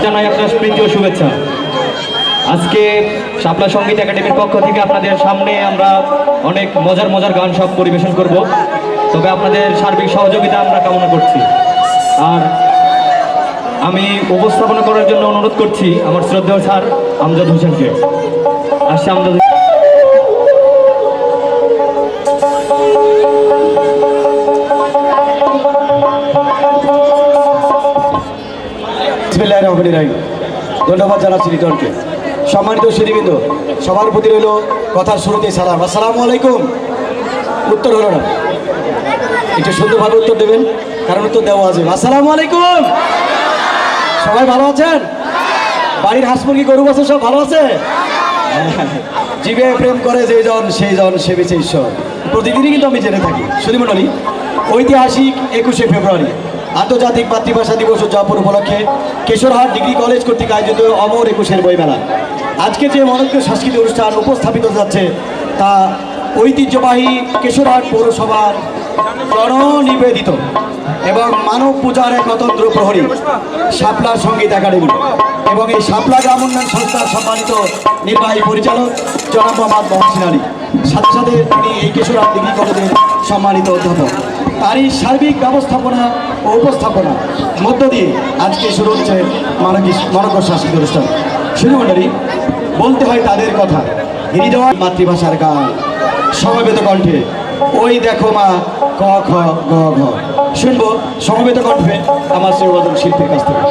জানাই আপনার প্রীতি ও শুভেচ্ছা। আজকে শাপলা সঙ্গীত একাডেমির পক্ষ থেকে আপনাদের সামনে আমরা অনেক মজার মজার গান সব পরিবেশন করব, তবে আপনাদের সার্বিক সহযোগিতা আমরা কামনা করছি। আর আমি উপস্থাপনা করার জন্য অনুরোধ করছি আমার শ্রদ্ধেয় স্যার আমজাদ হোসেনকে। আসছে আমজাদ। ধন্যবাদ জানাচ্ছি রিটনকে। সম্মানিত সুধীবৃন্দ, সবার প্রতি রইল কথার শুরুতে সালাম, আসসালামু আলাইকুম। উত্তর হলো না, একটু সুন্দরভাবে উত্তর দেবেন, কারণ উত্তর দেওয়া আছে। আসসালামু আলাইকুম। সবাই ভালো আছেন? বাড়ির হাঁস মুরগি গরু বাছুর সব ভালো আছে? জীবে প্রেম করে যে জন সেই জন সেবিছে ঈশ্বর, প্রতিদিনই কিন্তু আমি জেনে থাকি। সুধীমণ্ডলী, ঐতিহাসিক 21শে ফেব্রুয়ারি আন্তর্জাতিক মাতৃভাষা দিবস উদযাপন উপলক্ষে কেশরহাট ডিগ্রি কলেজ কর্তৃক আয়োজিত অমর 21-এর বইমেলা। আজকে যে মনোজ্ঞ সাংস্কৃতিক অনুষ্ঠান উপস্থাপিত যাচ্ছে তা ঐতিহ্যবাহী কেশরহাট পৌরসভার জননিবেদিত এবং মানব পূজার এক অতন্ত্র প্রহরী শাপলা সঙ্গীত একাডেমি এবং এই শাপলা গ্রাম উন্নয়ন সংস্থার সম্মানিত নির্বাহী পরিচালক জনাব মোহাম্মদ মহসিন আলী, সাথে সাথে তিনি এই কেশরহাট ডিগ্রি কলেজের সম্মানিত অধ্যাপক। তারই সার্বিক ব্যবস্থাপনা ও উপস্থাপনা মধ্য দিয়ে আজকে শুরু হচ্ছে মনোজ্ঞ সাংস্কৃতিক অনুষ্ঠান। সুধীমণ্ডলী, বলতে হয় তাদের কথা, হৃদয় মাতৃভাষার গান সমবেত কণ্ঠে ওই দেখো মা ক খ গ ঘ। শুনবো সমবেত কণ্ঠে আমার শ্রেয়বাদন শিল্পীর কাছ থেকে।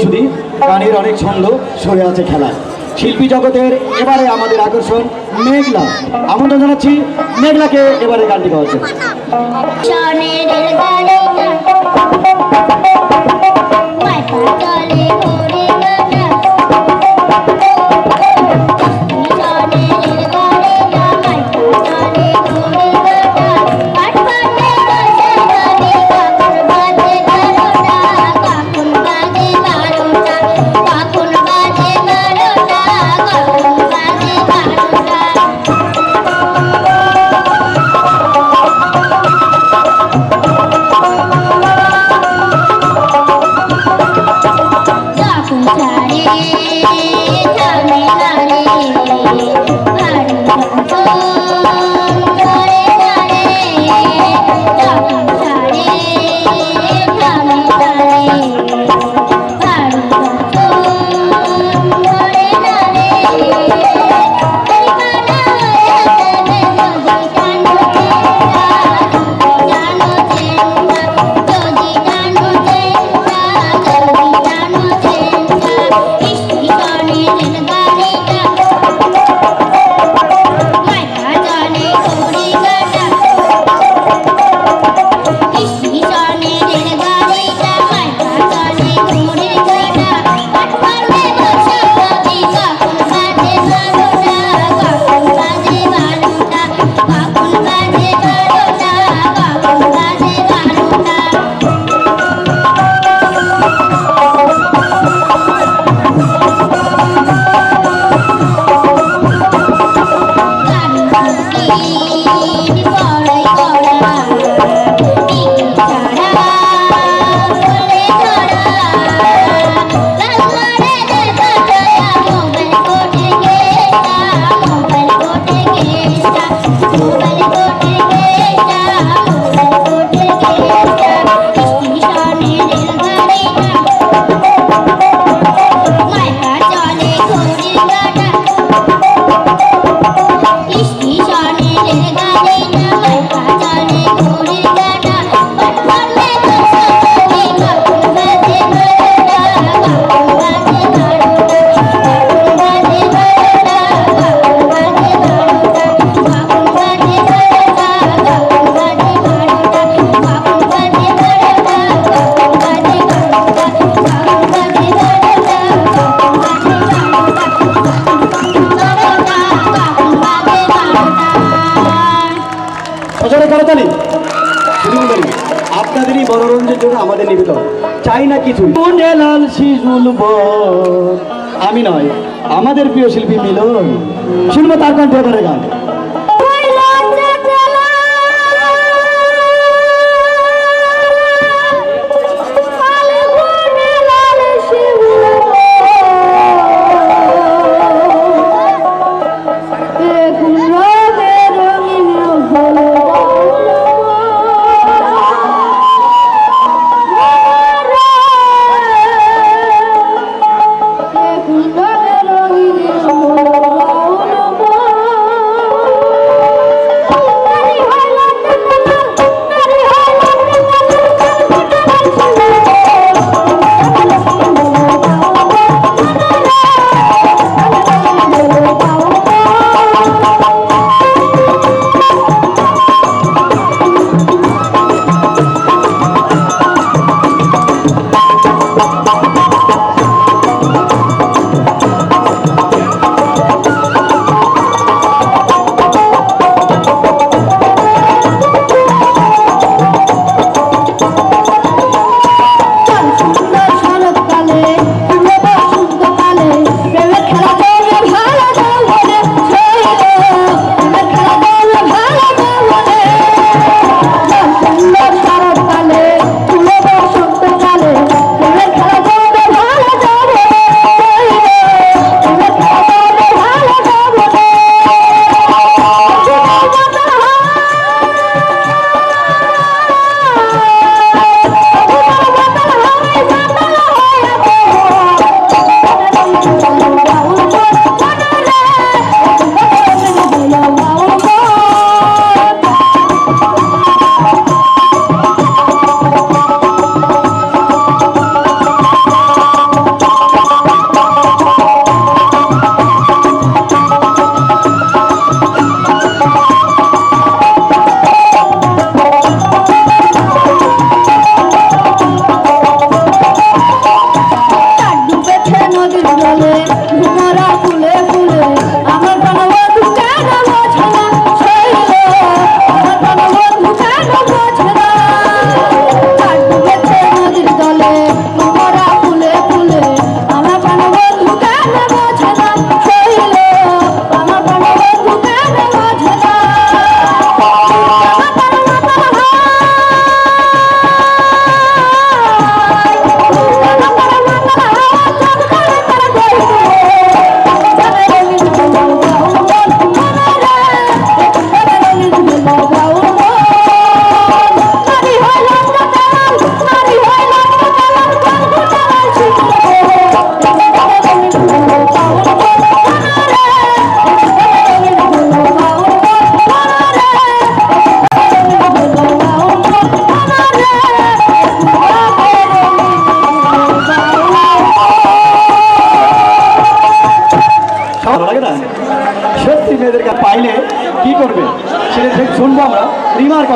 শুধু গানের অনেক ছন্দ সরে আছে খেলা। শিল্পী জগতের এবারে আমাদের আকর্ষণ মেঘলা। আমন্ত্রণ জানাচ্ছি মেঘলাকে এবারে গানটি গাওয়ার জন্য। আপনাদেরই মনোরঞ্জনের জন্য আমাদের নিবেদন, চাই না কিছু। লাল শিশুল আমি নয়, আমাদের প্রিয় শিল্পী মিলন। শুনবো তার কণ্ঠে এবারে গান।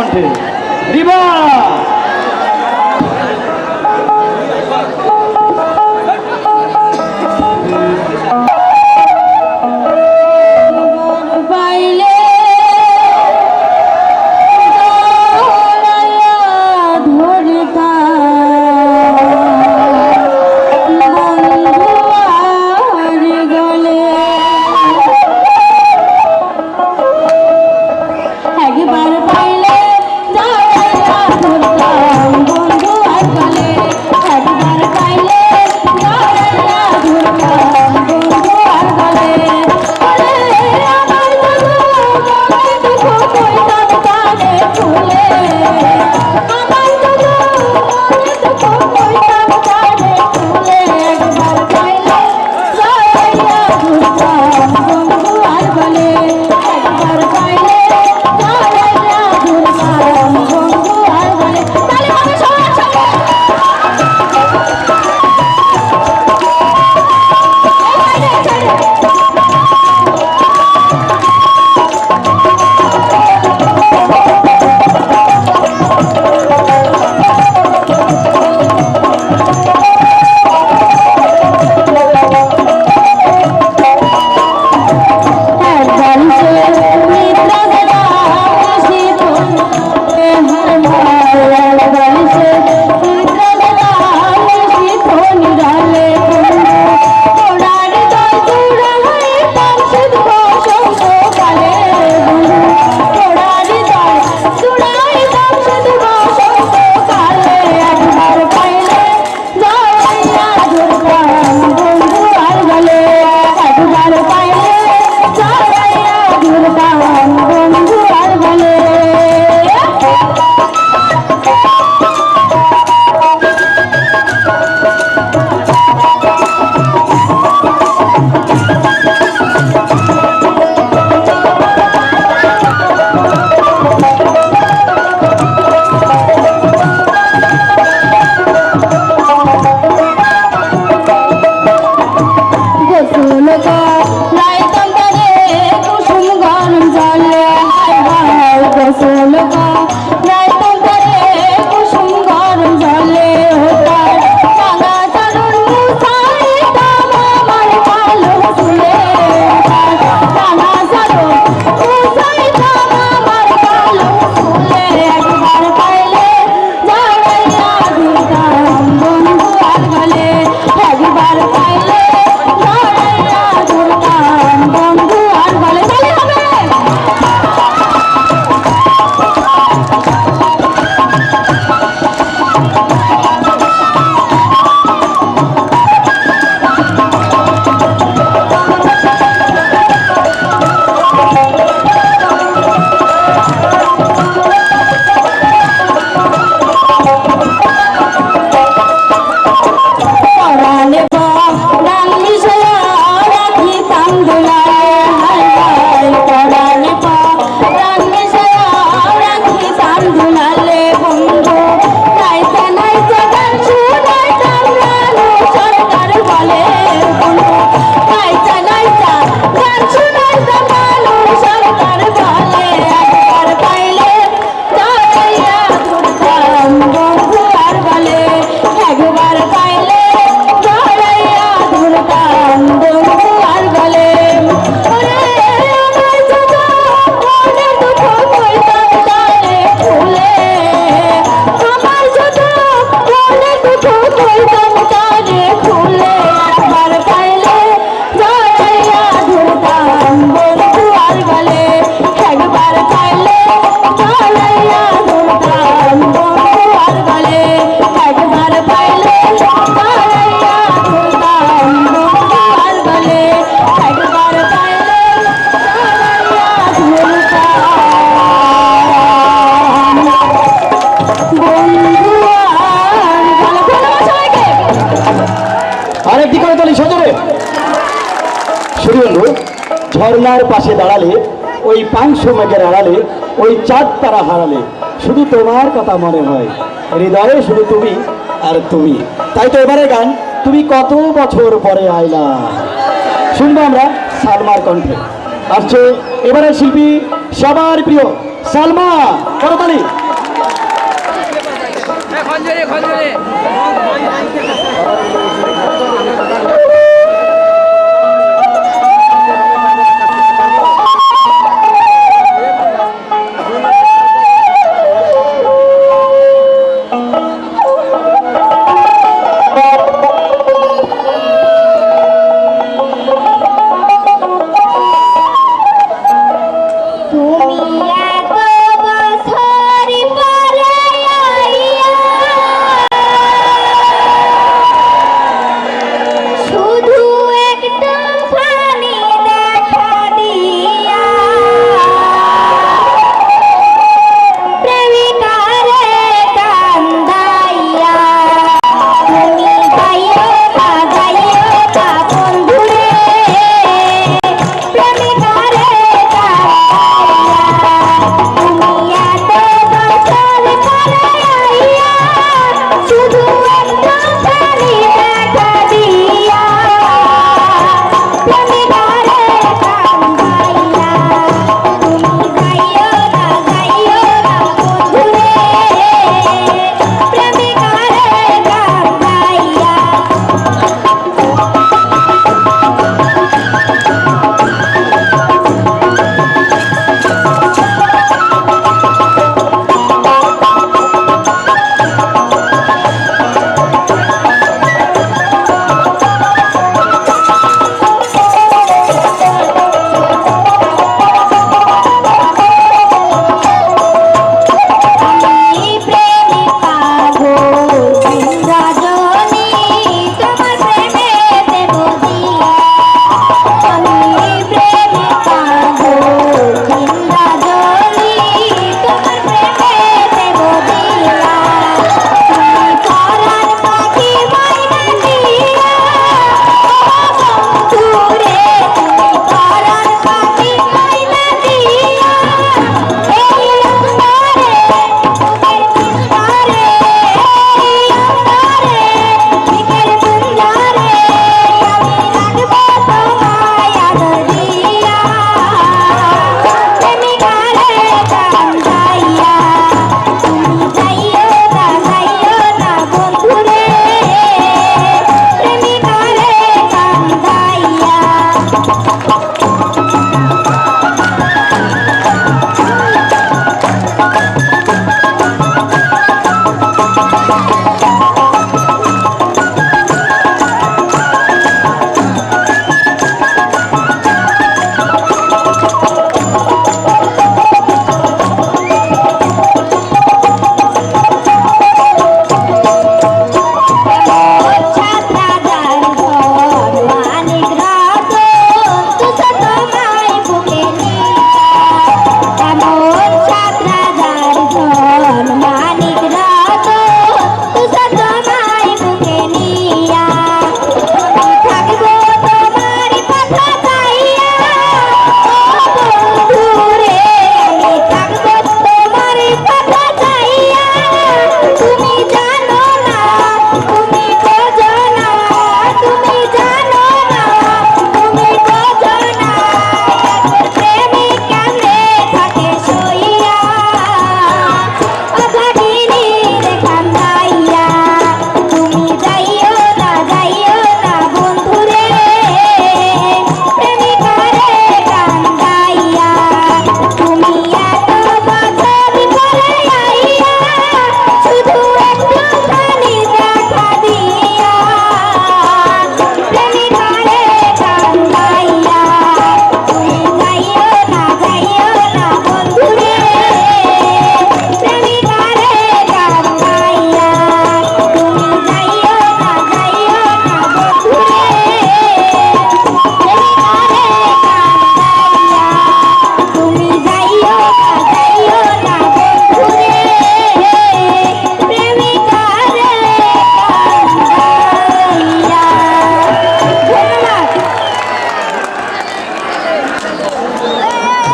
কণ্ঠে রিবা। ঝর্ণার পাশে দাঁড়ালে, ওই পাংশু মেঘের আড়ালে, ওই চাঁদ তারা হারালে, শুধু তোমার কথা মনে হয়, হৃদয়ে শুধু তুমি আর তুমি। তাই তো এবারে গান তুমি কত বছর পরে আইলা শুনবো আমরা সালমার কণ্ঠে। আসছে এবারে শিল্পী সবার প্রিয় সালমা, করতালি।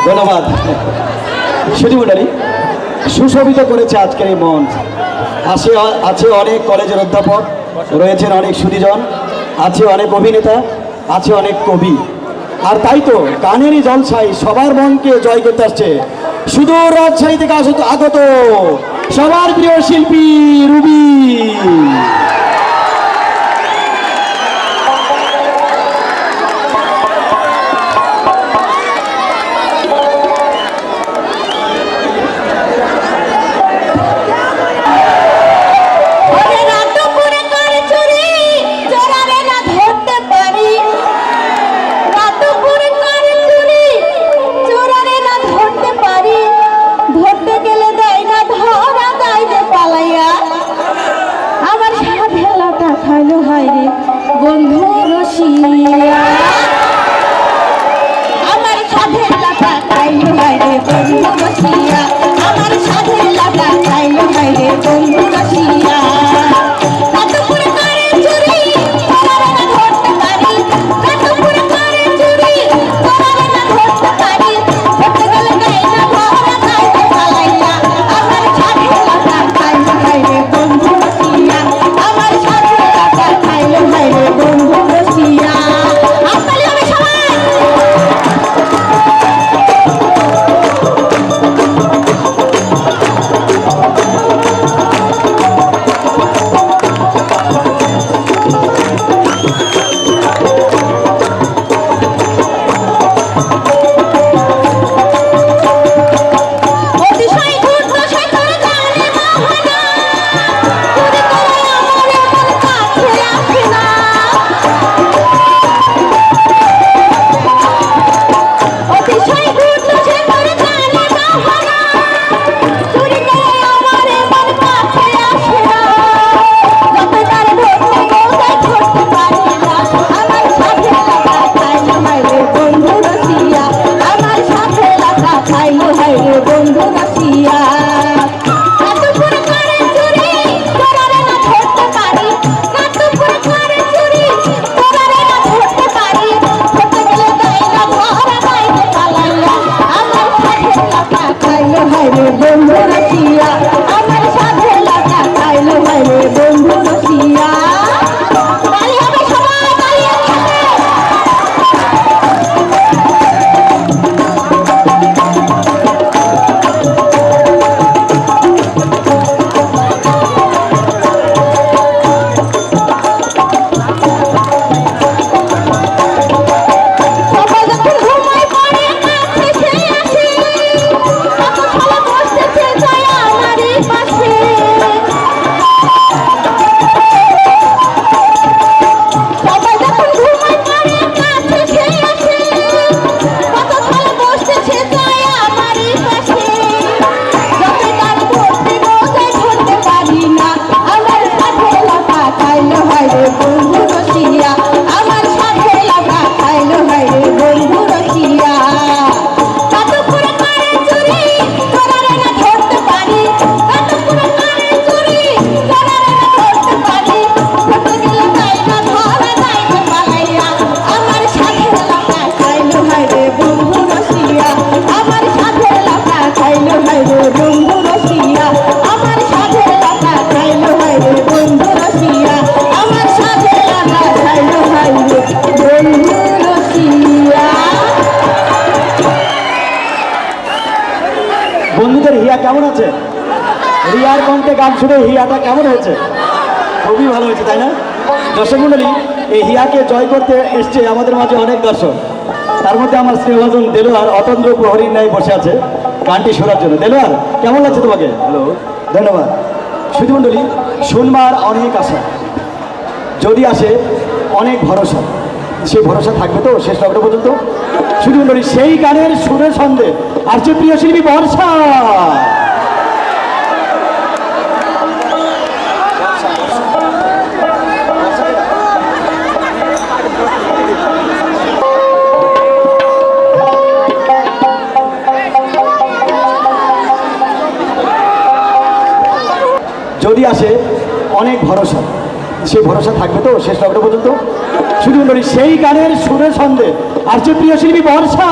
ধন্যবাদ। সুধীমণ্ডলী, সুশোভিত করেছে আজকের এই মঞ্চ। আছে অনেক কলেজের অধ্যাপক, রয়েছেন অনেক সুধীজন, আছে অনেক অভিনেতা, আছে অনেক কবি। আর তাই তো গানেরই জলসায় সবার মনকে জয় করতে আসছে সুদূর রাজশাহী থেকে আগত সবার প্রিয় শিল্পী রুবি। ওরে রাত দুপুরে করে চুরি চোরারে না ধরতে পারি, রাত দুপুরে করে চুরি চোরারে না ধরতে পারি, ধরতে গেলে দেয় না ধরা দেয় যে পালাইয়া। আমার সাধে লাটা খাইলো হায় রে বন্ধু রসিয়া, আমার সাধে লাটা খাইলো হায় রে বন্ধু রসিয়া, আমার সাধে লাটা খাইলো হায় রে বন্ধু রসিয়া। রাত দুপুরে করে চুরি চোরারে না ধরতে পারি, রাত দুপুরে করে চুরি চোরারে না ধরতে পারি, ধরতে গেলে দেয় না ধরা দেয় যে পালাইয়া। আমার সাধে লাটা খাইলো হায় রে বন্ধু রসিয়া, আমার সাধে লাটা খাইলো হায় রে বন্ধু রসিয়া। আসলে হবে সবাই। অতিশয় দুর্দশায় তোরে জানে মোহনা, চুরি করে আমার এমন কাছে আসে না। অতিশয় দুর্দশায় তোরে জানে মোহনা, চুরি করে আমার এমন কাছে আসে না। যত তার ধরতে গৌতায় ধরতে পারি না, আমার সাথে লাগা খাইলো হায় রে বন্ধু রসিয়া, আমার সাথে লাগা খাইলো হায় রে বন্ধু রসিয়া। রাত দুপুরে করে চুরি চোরারে না ধরতে পারি, রাত দুপুরে করে চুরি চোরারে না ধরতে পারি, ধরতে গেলে দেয় না ধরা দেয় যে পালাইয়া। আমার সাথে লাগা খাইলো হায় রে বন্ধু রসিয়া, আমার সাথে লাগা খাইলো হায় রে বন্ধু রসিয়া। তালি হবে সবাই, তালি একসাথে। সবাই যখন ঘুমায় পড়ে কাছে সে আসে, তখন সবাই বসতেছে যায় আমারই পাশে। সবাই যখন ঘুমায় পড়ে কাছে সে আসে, তখন সবাই বসতেছে যায় আমারই পাশে। যতই গান ধরতে গোজায় ধরতে পারি না, আমার সাথে লাগা খাইলো হায় রে বন্ধু রসিয়া, আমার সাথে লাগা খাইলো হায় রে বন্ধু রসিয়া। রাত দুপুরে করে চুরি চোরারে না ধরতে পারি, রাত দুপুরে করে চুরি চোরারে না ধরতে পারি, ধরতে গেলে দেয় না ধরা দেয় যে পালাইয়া। আমার সাথে লাগা খাইলো হায় রে বন্ধু রসিয়া, আমার সাথে লাগা খাইলো হায় রে বন্ধু রসিয়া, আমার সাথে লাগা খাইলো হায় রে বন্ধু রসিয়া, আমার সাথে লাগা খাইলো হায় রে বন্ধু রসিয়া। বন্ধুদের হিয়া কেমন আছে? রিয়ার কণ্ঠে গান শুনে হিয়াটা কেমন হয়েছে? খুবই ভালো হয়েছে, তাই না? দর্শক মণ্ডলী, এই হিয়াকে জয় করতে এসছে আমাদের মাঝে অনেক দর্শক। তার মধ্যে আমার স্নেহভাজন দেলোয়ার অতন্দ্র প্রহরীর ন্যায় বসে আছে গানটি শোনার জন্য। দেলোয়ার, কেমন লাগছে তোমাকে? হ্যালো, ধন্যবাদ। সুধী মণ্ডলী, শুনবার অনেক আশা, যদি আসে অনেক ভরসা, সেই ভরসা থাকবে তো শেষ লগ্ন পর্যন্ত। সুধী মণ্ডলী, সেই গানের সুরে ছন্দে আসছে প্রিয় শিল্পী বর্ষা। যদি আসে অনেক ভরসা, সেই ভরসা থাকবে তো শেষ লগ্ন পর্যন্ত। শুধু বলি সেই গানের সুরে ছন্দে আসছে প্রিয় শিল্পী বর্ষা।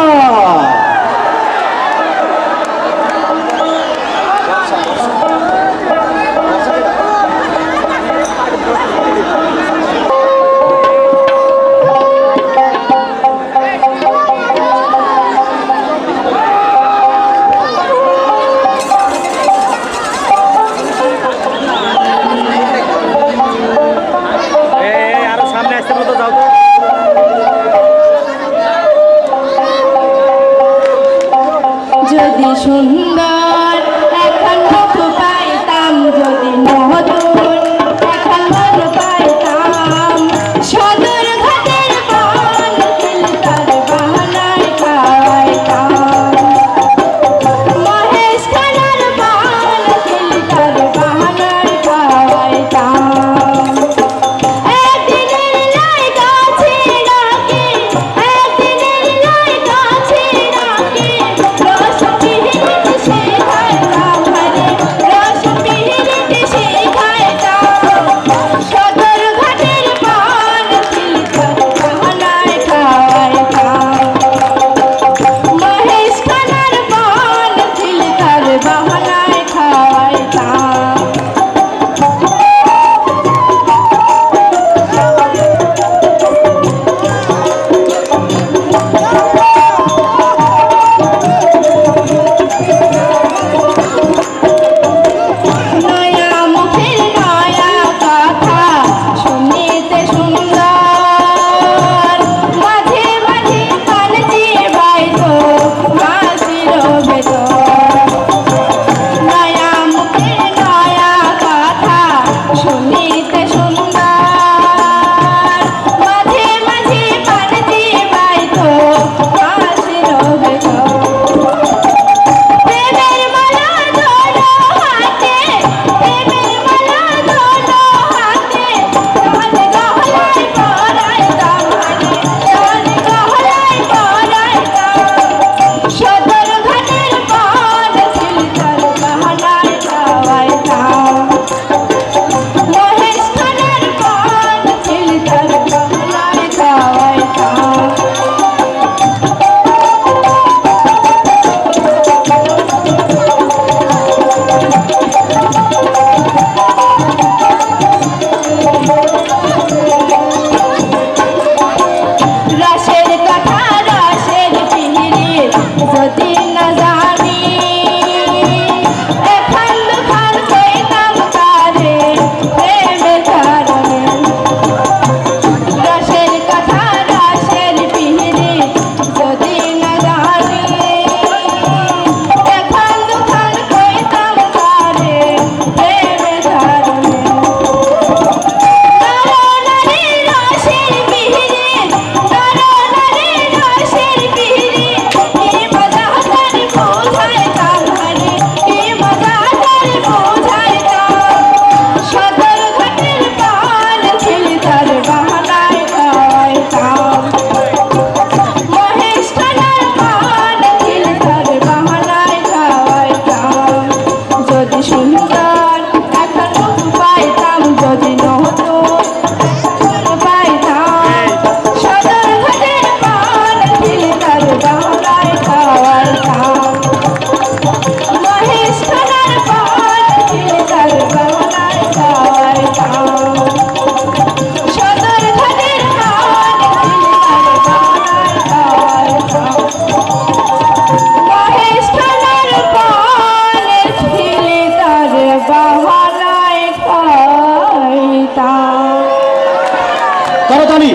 করতালি,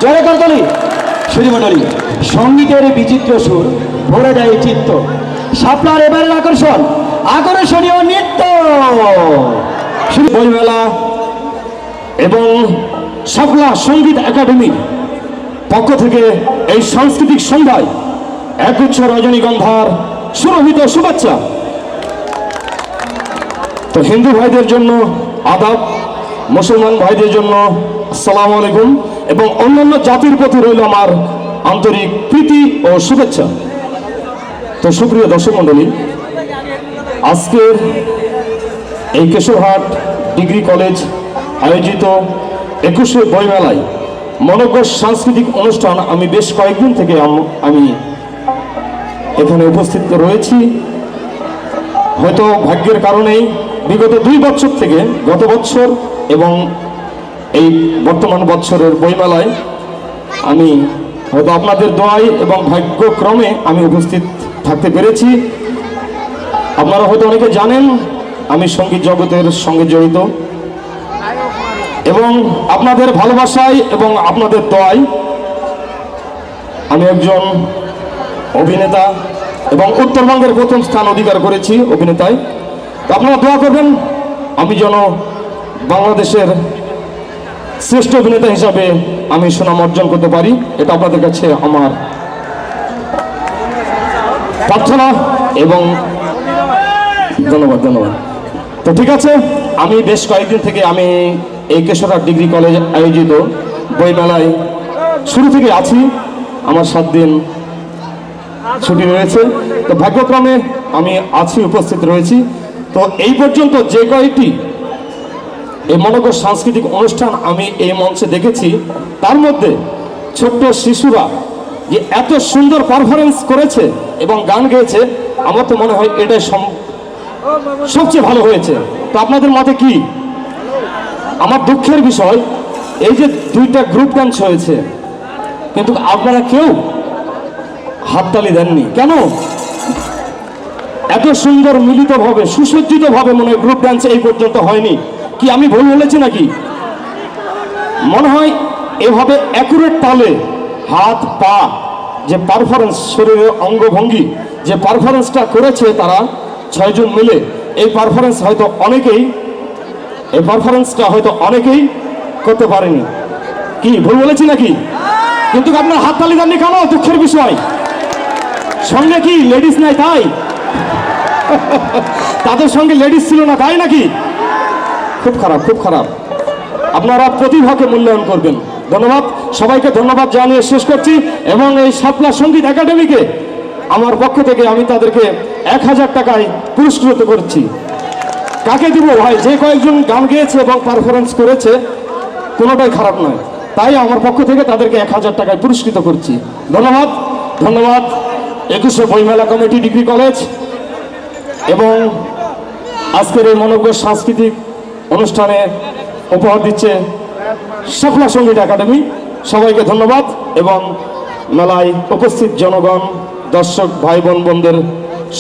জোরে করতালি। সুধীমণ্ডলী, সঙ্গীতের বিচিত্র সুর ভরে যায় চিত্ত। শাপলার এবারের আকর্ষণ, আকর্ষণীয় নৃত্য। শুধু বইমেলা এবং শাপলা সঙ্গীত একাডেমির পক্ষ থেকে এই সাংস্কৃতিক সন্ধ্যায় একগুচ্ছ রজনীগন্ধার সুরভিত শুভেচ্ছা। তো হিন্দু ভাইদের জন্য আদাব, মুসলমান ভাইদের জন্য আসসালামু আলাইকুম, এবং অন্যান্য জাতির প্রতি রইল আমার আন্তরিক প্রীতি ও শুভেচ্ছা। তো সুপ্রিয় দর্শক মণ্ডলী, আজকের এই কেশরহাট ডিগ্রি কলেজ আয়োজিত 21শে বইমেলায় মনোজ্ঞ সাংস্কৃতিক অনুষ্ঠান আমি বেশ কয়েকদিন থেকে আমি এখানে উপস্থিত রয়েছি। হয়তো ভাগ্যের কারণেই বিগত 2 বছর থেকে গত বছর এবং এই বর্তমান বছরের বইমেলায় আমি হয়তো আপনাদের দোয়ায় এবং ভাগ্যক্রমে আমি উপস্থিত থাকতে পেরেছি। আপনারা হয়তো অনেকে জানেন আমি সঙ্গীত জগতের সঙ্গে জড়িত, এবং আপনাদের ভালোবাসায় এবং আপনাদের দোয়ায় আমি একজন অভিনেতা এবং উত্তরবঙ্গের প্রথম স্থান অধিকার করেছি অভিনেতায়। তো আপনারা দোয়া করবেন আমি যেন বাংলাদেশের শ্রেষ্ঠ অভিনেতা হিসাবে আমি সুনাম অর্জন করতে পারি, এটা আপনাদের কাছে আমার প্রার্থনা এবং ধন্যবাদ। তো ঠিক আছে, আমি বেশ কয়েকদিন থেকে আমি এই কেশরহাট ডিগ্রি কলেজ আয়োজিত বইমেলায় শুরু থেকে আছি। আমার 7 দিন ছুটি রয়েছে, তো ভাগ্যক্রমে আমি উপস্থিত রয়েছি। তো এই পর্যন্ত যে কয়েকটি এই মনোজ্ঞ সাংস্কৃতিক অনুষ্ঠান আমি এই মঞ্চে দেখেছি, তার মধ্যে ছোট্ট শিশুরা যে এত সুন্দর পারফরমেন্স করেছে এবং গান গেয়েছে, আমার তো মনে হয় এটাই সবচেয়ে ভালো হয়েছে। তো আপনাদের মতে কি? আমার দুঃখের বিষয় এই যে 2টা গ্রুপ ডান্স হয়েছে, কিন্তু আপনারা কেউ হাততালি দেননি কেন? এত সুন্দর মিলিতভাবে সুসজ্জিতভাবে মনে হয় গ্রুপ ডান্স এই পর্যন্ত হয়নি। কি আমি ভুল বলেছি নাকি? মনে হয় এভাবে অ্যাকুরেট তালে হাত পা যে পারফরমেন্স, শরীরের অঙ্গভঙ্গি যে পারফরমেন্সটা করেছে তারা 6 জন মিলে, এই পারফরমেন্সটা হয়তো অনেকেই করতে পারেনি। কি ভুল বলেছি নাকি? কিন্তু আপনার হাততালি দেননি কেন? দুঃখের বিষয়। সঙ্গে কি লেডিস নাই তাই? তাদের সঙ্গে লেডিস ছিল না তাই নাকি? খুব খারাপ। আপনারা প্রতিভাকে মূল্যায়ন করবেন। ধন্যবাদ, সবাইকে ধন্যবাদ জানিয়ে শেষ করছি। এবং এই শাপলা সঙ্গীত একাডেমিকে আমার পক্ষ থেকে আমি তাদেরকে 1000 টাকায় পুরস্কৃত করছি। কাকে দিব ভাই? যে কয়েকজন গান গেয়েছে এবং পারফরমেন্স করেছে কোনোটাই খারাপ নয়, তাই আমার পক্ষ থেকে তাদেরকে 1000 টাকায় পুরস্কৃত করছি। ধন্যবাদ। 21শে বইমেলা কমিটি ডিগ্রি কলেজ এবং আজকের এই মনোজ্ঞ সাংস্কৃতিক অনুষ্ঠানে উপহার দিচ্ছে শাপলা সঙ্গীত একাডেমি। সবাইকে ধন্যবাদ, এবং মেলায় উপস্থিত জনগণ, দর্শক ভাই বোনদের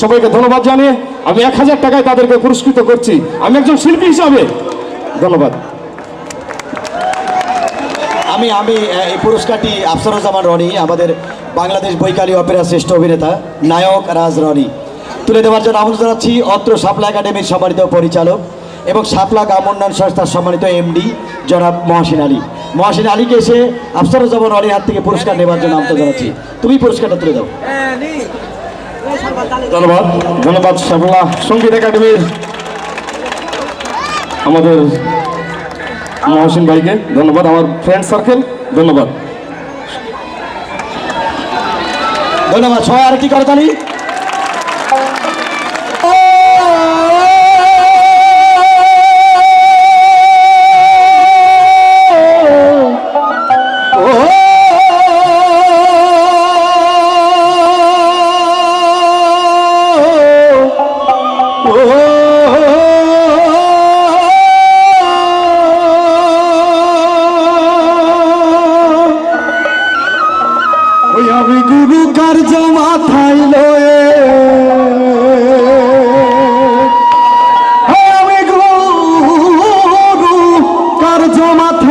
সবাইকে ধন্যবাদ জানিয়ে আমি 1000 টাকায় তাদেরকে পুরস্কৃত করছি আমি একজন শিল্পী হিসাবে। ধন্যবাদ। আমি এই পুরস্কারটি আফসারুজ্জামান রনি, আমাদের বাংলাদেশ বৈকালী অপেরা শ্রেষ্ঠ অভিনেতা নায়ক রাজ রনি, তুলে দেওয়ার জন্য আমন্ত্রণ জানাচ্ছি অত্র শাপলা একাডেমির সম্মানিত পরিচালক এবং শাপলা গ্রাম উন্নয়ন সংস্থার সম্মানিত এমডি জনাব মহসিন আলীকে এসে আফসারুজ্জামান রনির হাত থেকে পুরস্কার নেওয়ার জন্য আমন্ত্রণ জানাচ্ছি। তুমি পুরস্কারটা তুলে দাও। ধন্যবাদ শাপলা সঙ্গীত একাডেমির আমাদের মহসিন ভাইকে ধন্যবাদ, আমার ফ্রেন্ড সার্কেল ধন্যবাদ। সবাই আর কি করে জানি। আমি গুরু কার্য মাথায় লয়ে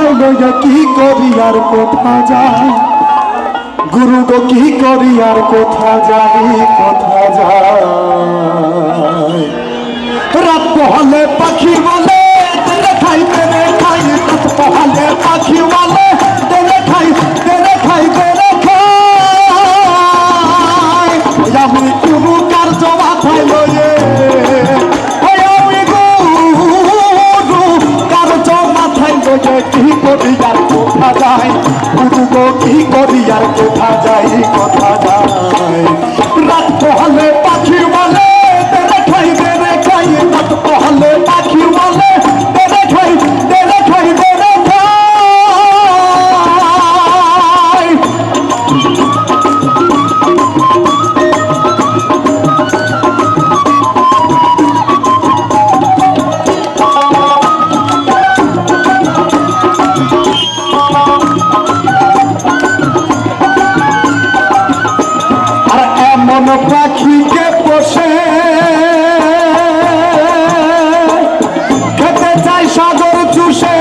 মাথায় লইয়া কি করি আর কোথা যাই গুরু গো কি করি আর কোথা যাই রাত পহলে পাখি বলে তেরে খাই রাত পহলে পাখি বলে তেরে খাই আমি গুরু কার্য মাথায় লইয়ে আমি গুরু কার্য মাথায় লইয়ে কি করি আর কোথা যাই গুরু গো কি করি আর কোথা যাই রাত পহলে পাখি বলে তেরে খাই রাত পহলে পাখি বলে তেরে খাই পাখিকে পোষে খেতে চাই সাগর চুষে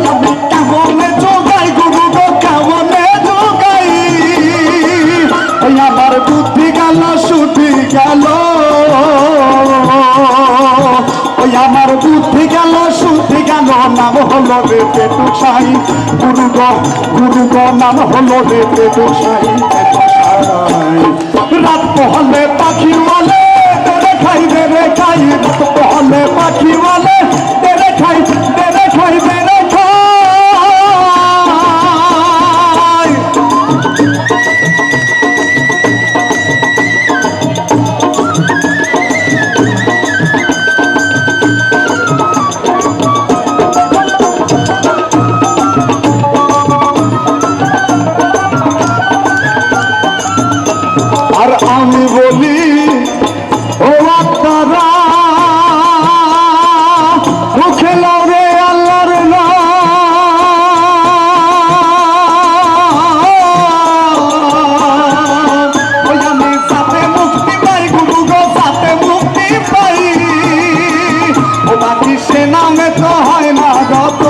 আমি কেমনে যোগাই গুরু গো কেমনে যোগাই আমার বুদ্ধি গেল শুধু গেল আমার বুদ্ধি গেল শুদ্ধি গেল নাম হলো রে পেটুসাই গুরু গো নাম হলো রে পেটুসাই রাত পহলে পাখি বলে তেরে খাই রাত পহলে পাখি বলে তেরে খাই আর আমি বলি ও আপনারা মুখে লাও রে আল্লাহর ওই আমি সাথে মুক্তি পাই গুরু গো সাথে মুক্তি পাই ও বাকি সে নামে তো হয় না যত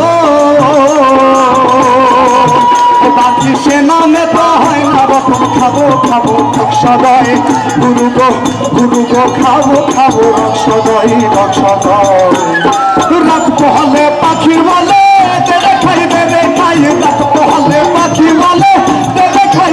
বাকি সে নামে তো হয় না রকম খাবো সদয় গুরু গো খাবো সদয় রাত পহলে পাখি বলে তেরে খাই রাত পহলে পাখি বলে তেরে খাই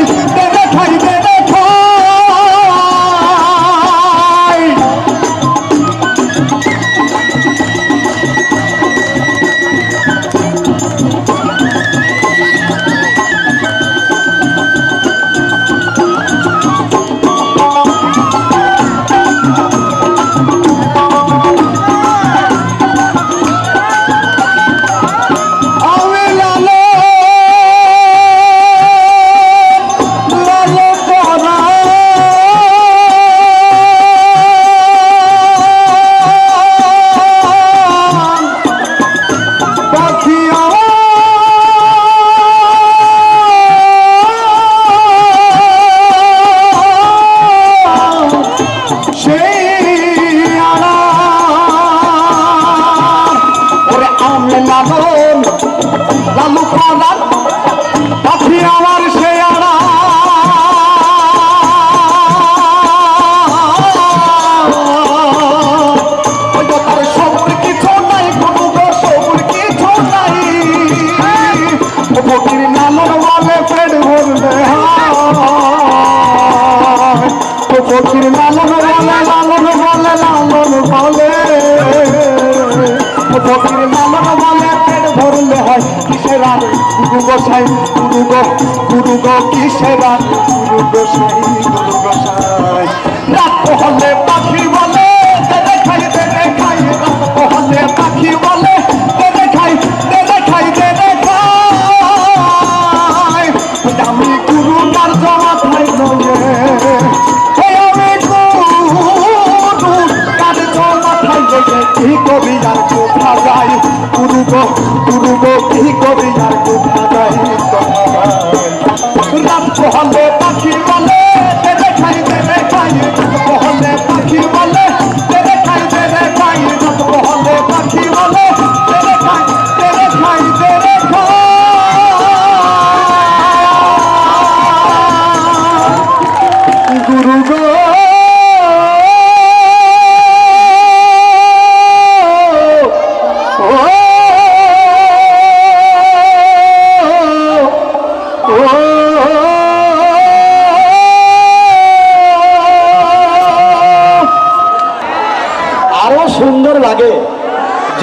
ফকির লালন বলে লালন বলে লালন বলে ফকির লালন বলে পেট ভরলে হয় কিসের আর গুরু গোসাই গুরু গো কিসের আর গুরু গোসাই রাত হলে পাখি বলে দেবে খাই রাত হলে পাখি বলে দেবে খাই আমি গুরু কার জমা খাই কি কবি আর কোথা যাই গুরু গো কি কবি আর কোথা যাই রাত পহলে পাখি বলে দেবে খাই রাত পহলে পাখি বলে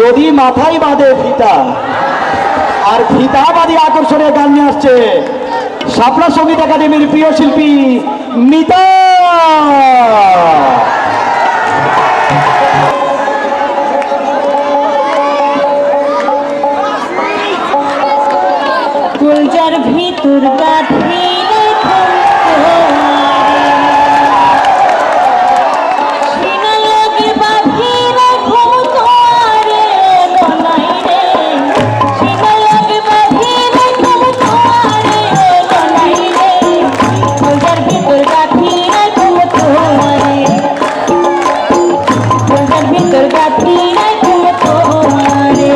যদি মাথায় বাঁধে ফিতা, আর ফিতা বাদী আকর্ষণীয় গান নিয়ে আসছে শাপলা সঙ্গীত একাডেমির প্রিয় শিল্পী মিতা। গুলজার ভিতর গাঁথিলে সিনা লাগে বাঁধিলে ঘুম তোয়ারে ননাই রে, সিনা লাগে বাঁধিলে ঘুম তোয়ারে ননাই রে, গুলজার ভিতর গাঁথিলে ঘুম তোয়ারে, গুলজার ভিতর গাঁথিলে ঘুম তোয়ারে।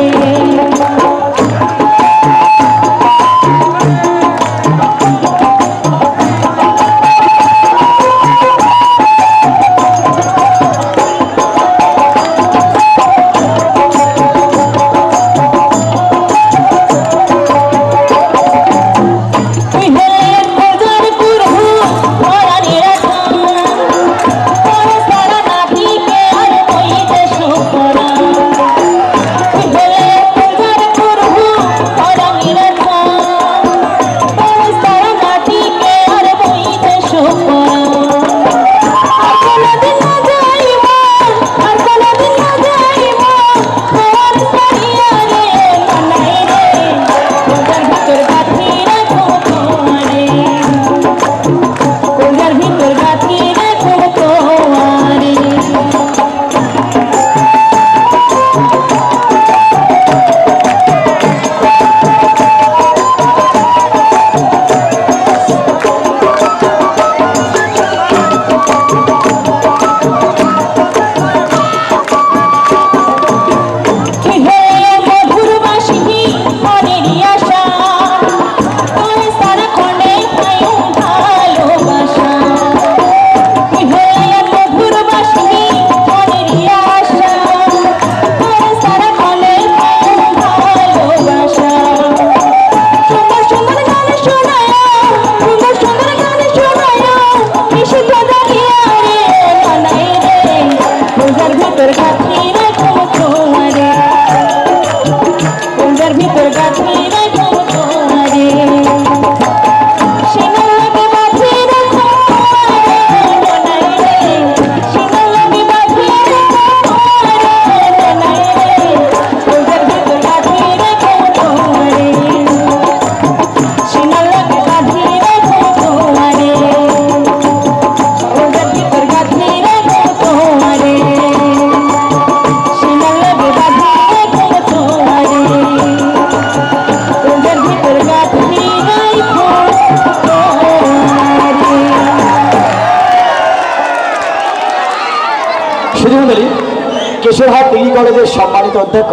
কেশরহাট ডিগ্রি কলেজের সম্মানিত অধ্যক্ষ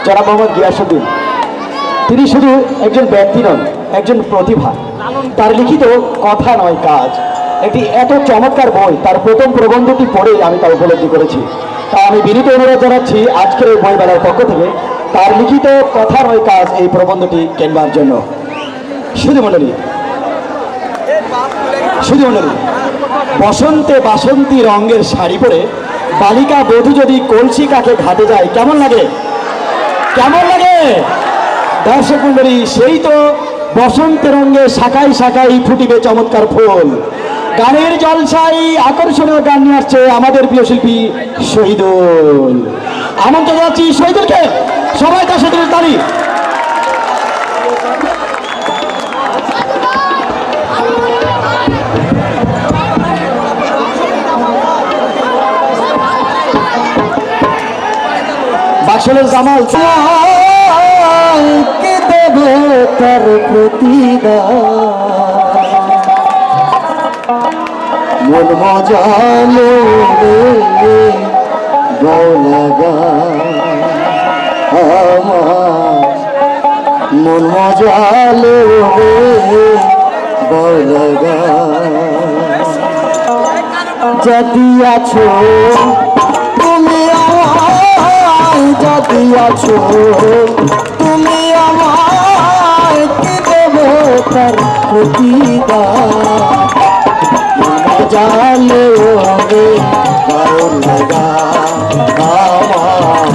জনাব মোহাম্মদ গিয়াসউদ্দিন, তিনি শুধু একজন ব্যক্তি নন, একজন প্রতিভা। তার লিখিত কথা নয় কাজ একটি এত চমৎকার বই, তার প্রথম প্রবন্ধটি পড়েই আমি তা উপলব্ধি করেছি। তা আমি বিনীত অনুরোধ জানাচ্ছি আজকের এই বই মেলার পক্ষ থেকে তার লিখিত কথা নয় কাজ এই প্রবন্ধটি কেনবার জন্য। শুধু মণ্ডলী, বসন্তে বাসন্তী রঙের শাড়ি পরে বালিকা বধূ যদি কলসি কাকে ঘাটে যায় কেমন লাগে? কেমন লাগে দর্শক মণ্ডলী? সেই তো বসন্ত রঙে শাখায় শাখায় ফুটিবে চমৎকার ফুল। গানের জলসাই আকর্ষণীয় গান নিয়ে আসছে আমাদের প্রিয় শিল্পী শহীদুল। আমন্ত্রণ জানাচ্ছি শহীদুলকে, সবাই তার সাথে তালি। বাক্সলের জামাল কে দেবে তার প্রতিদান, মন মজালো গৌলাগা আমার, মন মজালো গৌলাগা। যদি আছো তুমি যদি আছো তুমি আমার কি দেবো তার প্রতিদান, জানলে হবে ভালো লাগা আমার,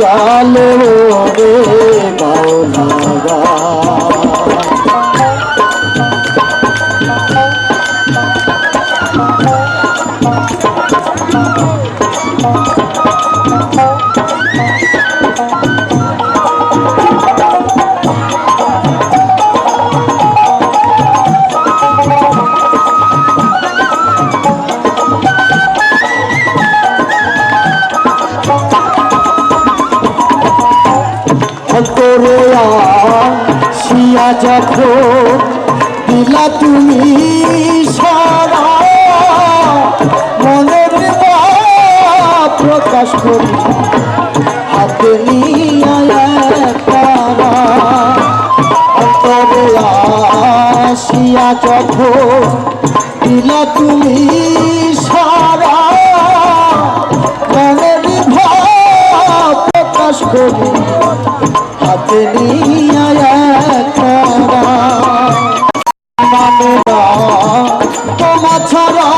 মজালে রে বাউলা গান। অন্তরে আসিয়া যখন দিলা তুমি সারা, মনের ভাব প্রকাশ করি হাতে নিয়ে তারা। অন্তরে আসিয়া যখন দিলা তুমি সারা, মনের ভাব প্রকাশ করি হাতে নিয়ে তারা। মানে না তোমা ছাড়া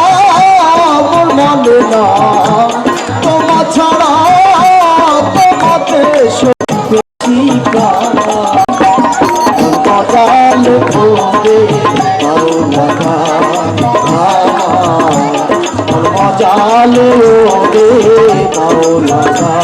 মোর মানে না, তোমা ছাড়া তোমাকে সত্যি মজাল করে বাউলা গান। মজাল রে বাউলা গান।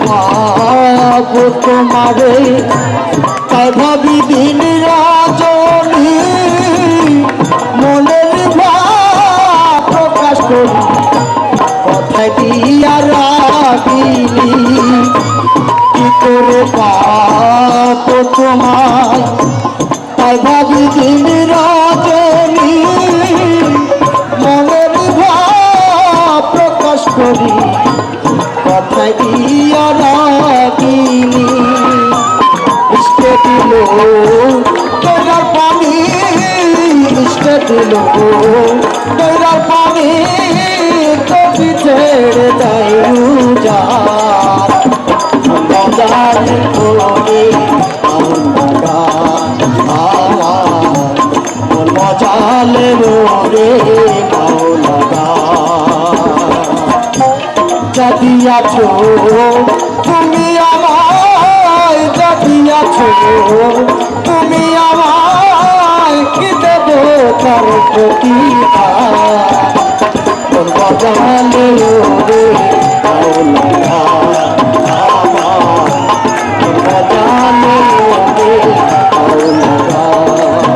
পাবো তোমারে তাই ভাবি দিন রজনী, মনের ভাব প্রকাশ করি কথায় দিয়া রাখিনি। কি করে পাবো তোমায় তাই ভাবি দিন রজনী, মনের ভাব প্রকাশ করি কথায় দিয়া রাখিনি। ইষ্টে দিল তোরার পানি, ইষ্টে দিল তোরার পানি, কবি ছেড়ে দেয় উজাড়। মজাল করে বাউলা গান আমার, মজাল রে বাউলা গান। যদি আছো তুমি আমায়, যদি আছো তুমি আমায়, কি দেব তার প্রতিদান। বজালে রে বাউলা গান আমার, বজালে রে বাউলা গান।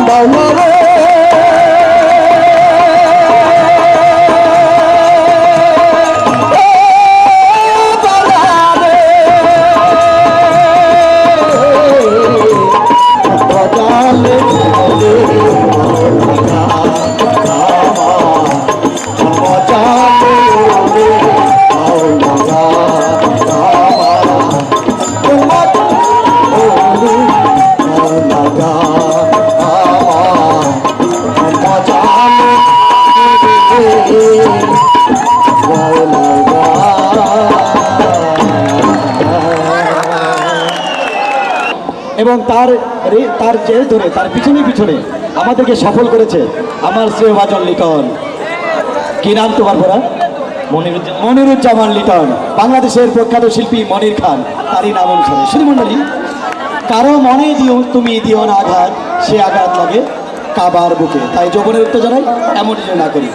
বাউলা রে এবং তার জেল ধরে তার পিছনে পিছনে আমাদেরকে সফল করেছে আমার শ্রেয়ভাজন লিটন। কি নাম তোমার পড়া? মনিরুজ্জামান লিটন। বাংলাদেশের প্রখ্যাত শিল্পী মনির খান, তারই নাম অনুসারে। শ্রীমণ্ডলী, কারো মনে দিও তুমি দিও না আঘাত, সে আঘাত লাগে কাবার বুকে। তাই যৌবনের উত্তেজনায় এমন কিছু না করি।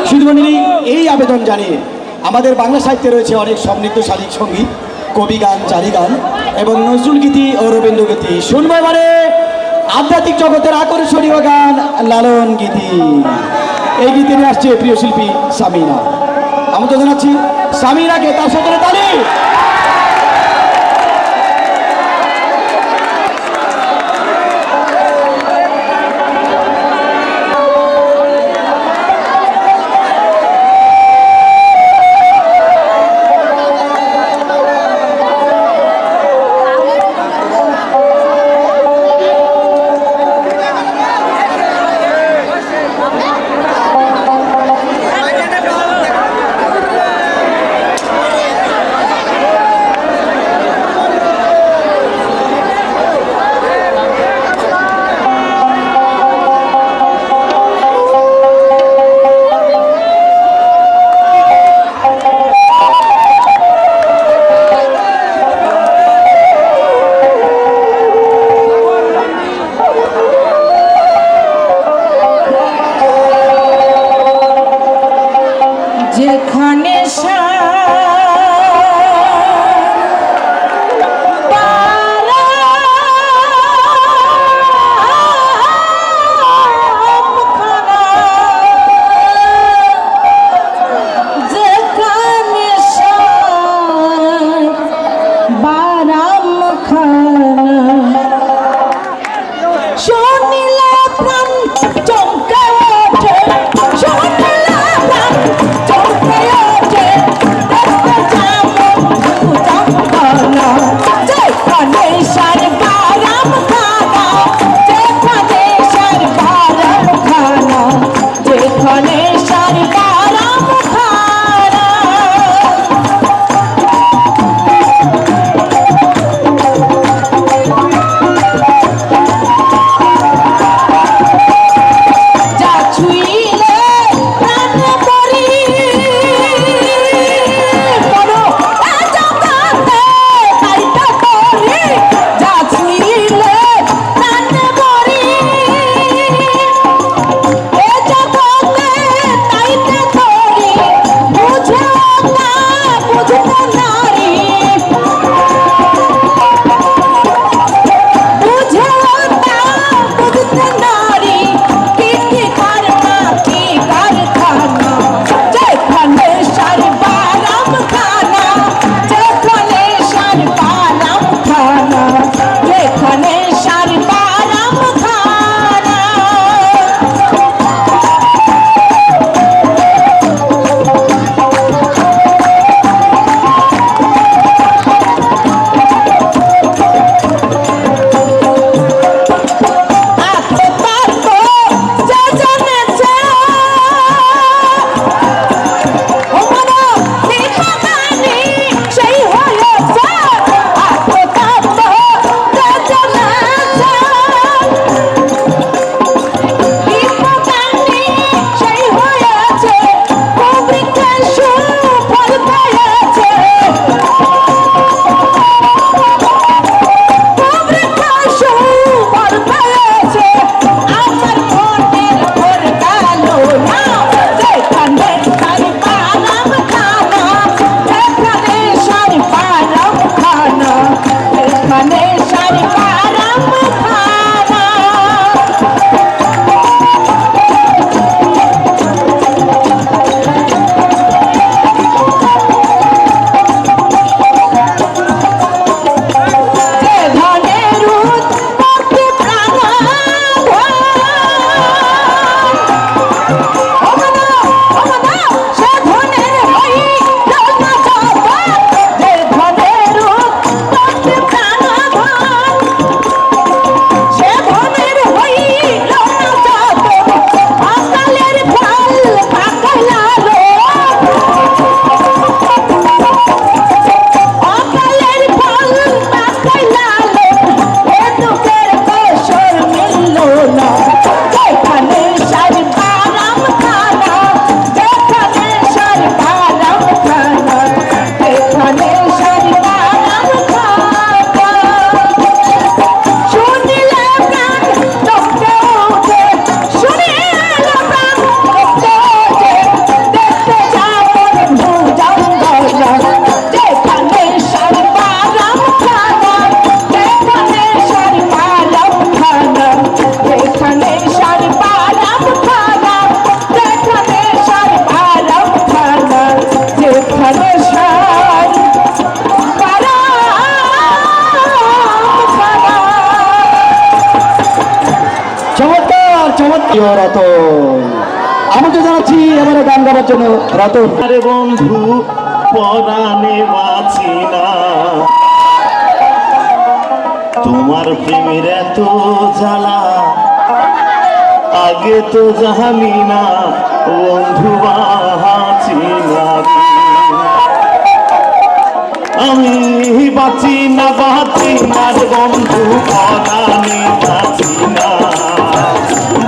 শ্রীমণ্ডলী, এই আবেদন জানিয়ে আমাদের বাংলা সাহিত্যে রয়েছে অনেক সমৃদ্ধশালী সঙ্গীত, কবি গান, জারি গান এবং নজরুল গীতি ও রবীন্দ্র গীতি। শুনবো এবারে আধ্যাত্মিক জগতের আকর্ষণীয় গান লালন গীতি। এই গীতি নিয়ে আসছে প্রিয় শিল্পী সামিনা। আমরা তো জানাচ্ছি সামিনাকে, তার সাথে তালি। প্রিয় রতন। আমাকে জানাচ্ছি এবারে গান গাবার জন্য রতন। আরে বন্ধু পরাণে বাঁচি না, তোমার প্রেমের এত জ্বালা আগে তো জানি না বন্ধু বাঁচি না রে। আমি বাঁচি না রে বন্ধু পরাণে বাঁচি না,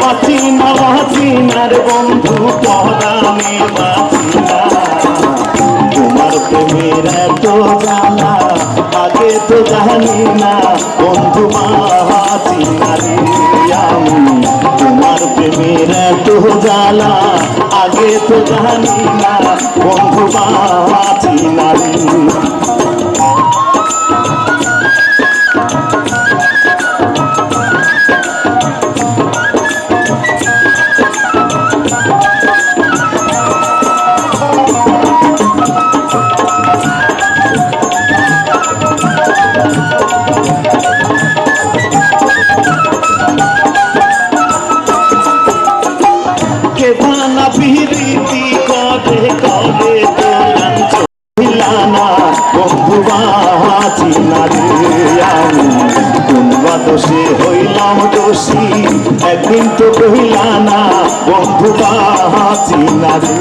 বাঁচি না রে বন্ধু পরাণে বাঁচি না। তোমার প্রেমের এত জ্বালা আগে তো জানি না বন্ধু বাঁচি না রে। আমি তোমার প্রেমের এত জ্বালা আগে তো জানি না বন্ধু বাঁচি না রে। কেদানা বিরীতি করে করে তোলান চহিলানা বন্ধু বাঁচি না রে। আমি কোনবা দোষে হইলাম দোষী একদিন তো কহিলানা বন্ধু বাঁচি না রে।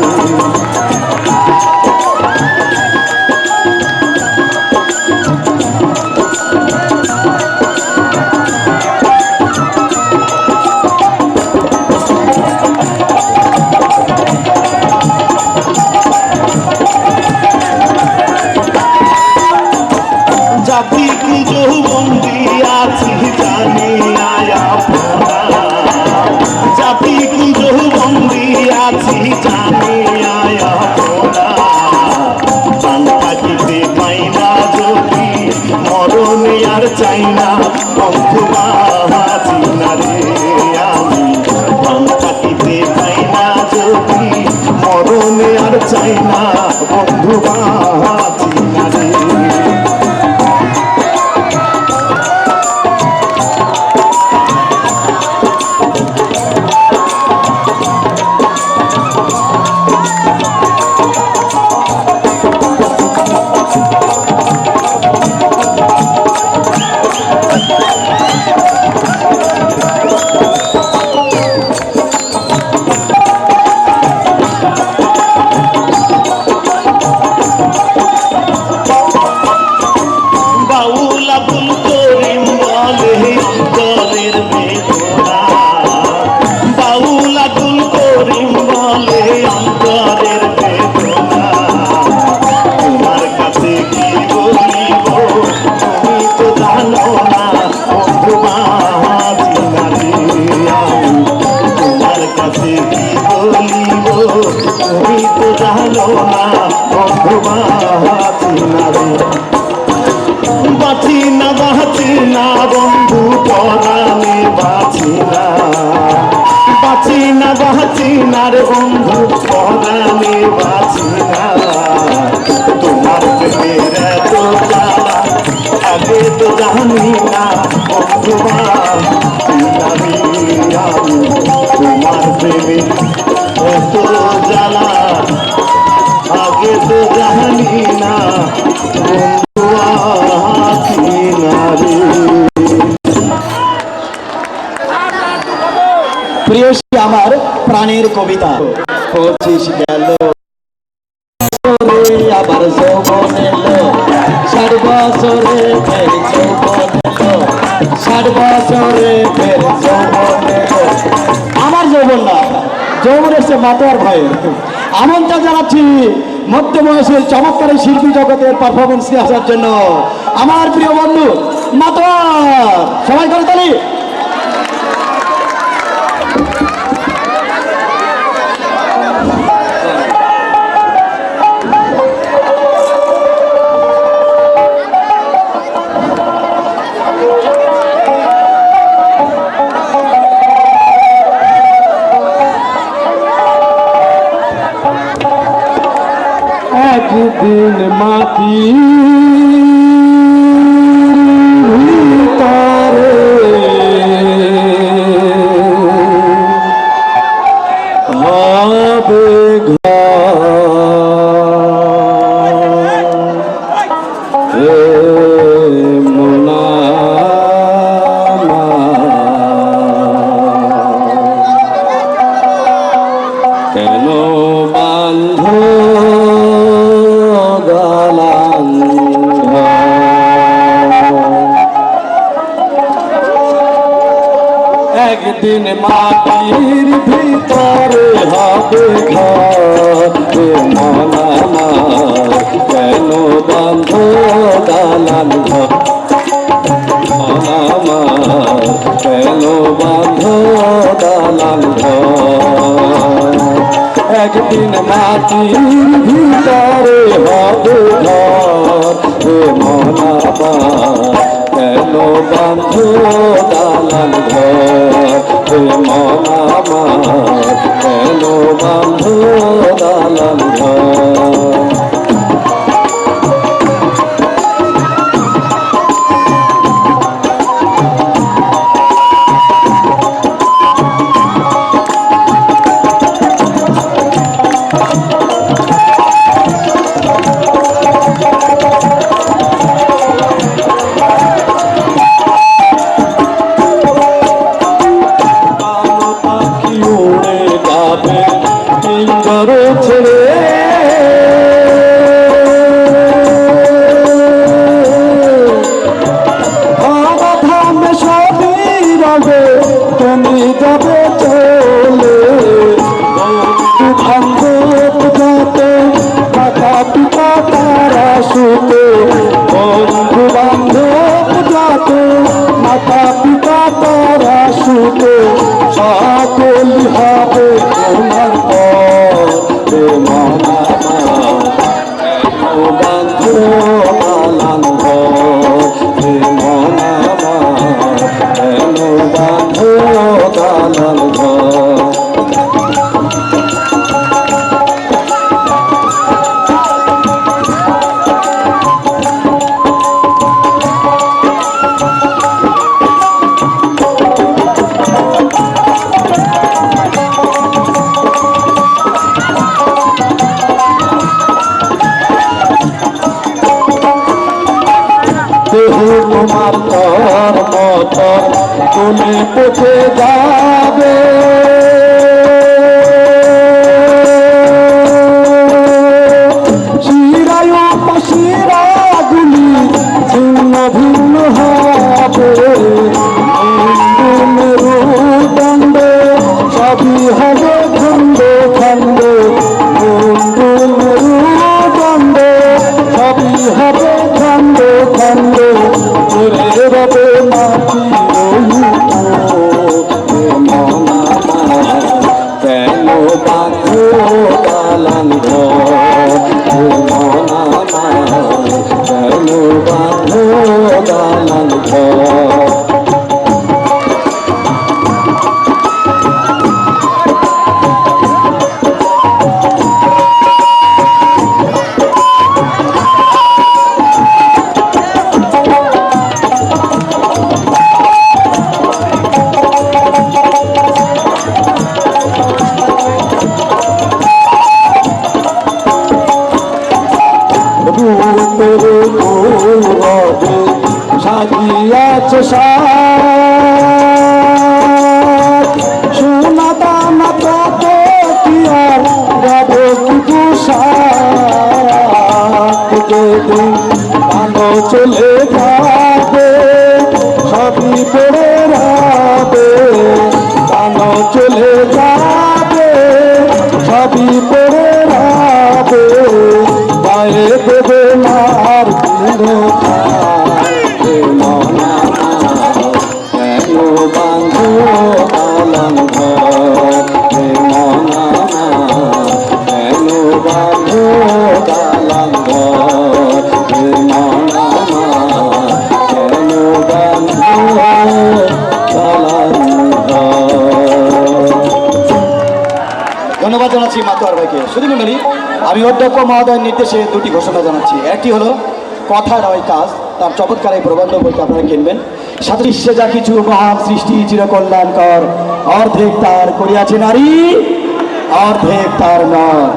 জাতি কুজো বন্দি আছি জানি আয়া পোনা, জাতি কুজো বন্দি আছি জানি আয়া পোনা। প্রাণ থাকিতে পাই না যদি মরণে আর চাই না বন্ধু বাঁচি না রে। আমি প্রাণ থাকিতে পাই না যদি মরণে আর চাই না বন্ধু বাঁচি না রে। বাউল আব্দুল করিম বলে অন্তরের বেদনা, বাউল আব্দুল করিম বলে অন্তরের বেদনা। তোমার কাছে কি বলিব তুমি তো জানো না বন্ধু বাঁচি না রে। আমি তোমার কাছে কি বলিব তুমি তো জানো না বন্ধু বাঁচি না রে। বাঁচি না বন্ধু পরাণে বাঁচি না, বাঁচি না রে বন্ধু পরাণে বাঁচি না। তোমার প্রেমের এত জ্বালা আগে তো জানি না বন্ধু বাঁচি না রে। আমি তোমার প্রেমের এত জ্বালা আগে তো জানি না বন্ধু বাঁচি না রে। প্রিয় শ্রী আমার প্রাণের কবিতা। 25 গেল আবার যৌবন এলো, 60 বছরে ফের যৌবন এলো, 60 বছরে ফের যৌবন এলো। আমার যৌবন না, যৌবন এসছে মাতার ভয়ে। আমন্ত্রণ জানাচ্ছি মধ্য বয়সের চমৎকার শিল্পী জগতের পারফরমেন্স নিয়ে আসার জন্য আমার প্রিয় বন্ধু মাতোয়ার। সবাই করে তালি। একদিন মাটি মোনা কেন বান্ধ গালান্ধ একদিন মাটির ভিতরে হবে ঘর মনা আমার কেন বান্ধ দালান ঘর মনা আমার কেন বান্ধ দালান ঘর একদিন মাটির ভিতরে হবে ঘর মনা আমার কেন বান্ধ দালান ঘর মনা আমার কেন বান্ধ দালান ঘর ছেড়ে ধামে সবই রবে তুমি যাবে চলে বন্ধু বান্ধব যাতে মাতা পিতা তারা সুতে বন্ধু বান্ধব যাতে মাতা পিতা তারা সুতে সকল হবে তোমার মনা বান্ধ দালান ঘর মনা কেন বান্ধ দালান ঘর তোমার তোর মত তুমি পথে যাবে শিরায় পাশিরাগুলি ভিন্ন ভিন্ন হবে মেরুদণ্ডে সবই হবে খণ্ড খণ্ড মেরুদণ্ডে সবই হবে খণ্ড খণ্ড রবে মাটি মনা কেন বান্ধ দালান ঘর মনা কেন বান্ধ দালান ঘর সাজিয়াছে সোনা দানা কত কি আর যাবে কিছু যেদিন আলো চলে যাবে সবই পড়ে যাবে আলো চলে যাবে সবই পড়ে যাবে গায়ে দেবে মার মনা কেন বান্ধ দালান ঘর মনা কেন বান্ধ দালান ঘর মনা কেন বান্ধ দালান ঘর। ধন্যবাদ জানাচ্ছি মাতোয়ার ভাইকে। শুধু মন্ডলী, আমি অধ্যক্ষ মহোদয়ের নির্দেশে দুটি ঘোষণা জানাচ্ছি। একটি হলো কথা নয় কাজ, তার চমৎকার এই প্রবন্ধ বইটা আপনারা কিনবেন। সাথে বিশ্বে যা কিছু মহান সৃষ্টি চিরকল্যাণকর, অর্ধেক তার করিয়াছে নারী, অর্ধেক তার নর।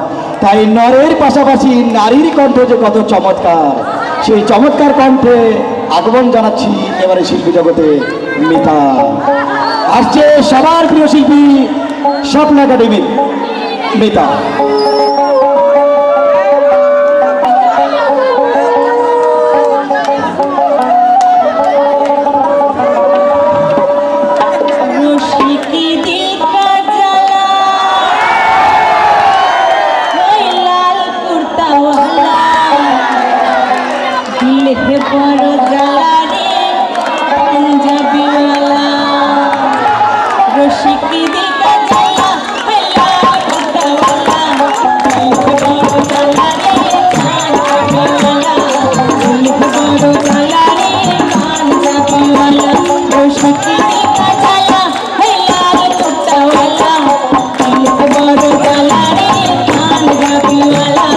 তাই নরের পাশাপাশি নারীর কণ্ঠ যে কত চমৎকার, সেই চমৎকার কণ্ঠে আগমন জানাচ্ছি এবারে শিল্পী জগতে মিতা। আসছে সবার প্রিয় শিল্পী স্বপ্ন একাডেমির মিতা। রসিকি দিকা জ্বালা ওই লাল কুর্তাওয়ালা দিলে বড় জ্বালা রে পাঞ্জাবিওয়ালা। রসিকি দিকা জ্বালা ওই লাল কুর্তাওয়ালা দিলে বড় জ্বালা রে পাঞ্জাবিওয়ালা। দিলে বড় জ্বালা রে পাঞ্জাবিওয়ালা। রসিকি দিকা জ্বালা ওই লাল কুর্তাওয়ালা দিলে বড় জ্বালা রে পাঞ্জাবিওয়ালা।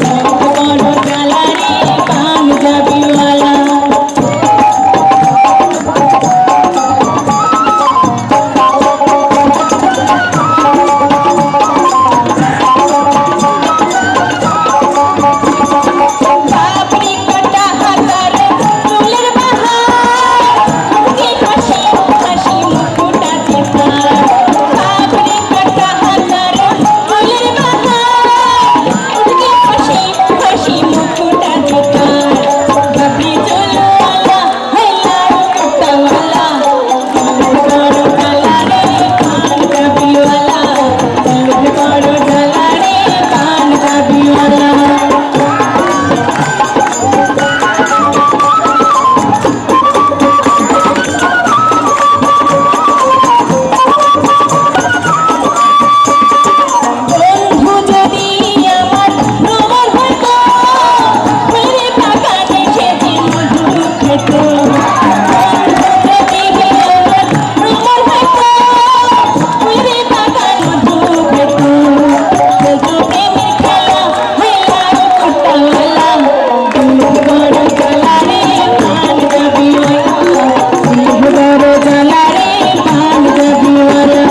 দিলে বড় জ্বালা রে পাঞ্জাবিওয়ালা। বাবরি কাটা হাতার চুলের বাহার মুখে হাসি হাসি মুখটা চিতার। বাবরি কাটা হাতার চুলের বাহার মুখে হাসি হাসি মুখটা চিতার। বাবরি চুলওয়ালা হয় লাল কুর্তাওয়ালা দিলে বড় জ্বালা রে পাঞ্জাবিওয়ালা। দিলে বড় জ্বালা রে পাঞ্জাবিওয়ালা। বন্ধু যদি আমার ভ্রমর হতো মেরে বাগানে সেদিন মধু খেত। বন্ধু যদি আমার ভ্রমর হতো মেরে বাগান মধু খেত। খেলতো প্রেমের খেলা হয় লাল কুর্তাওয়ালা দিলে বড় জ্বালা রে পাঞ্জাবিওয়ালা। দিলে বড় জ্বালা রে পাঞ্জাবিওয়ালা।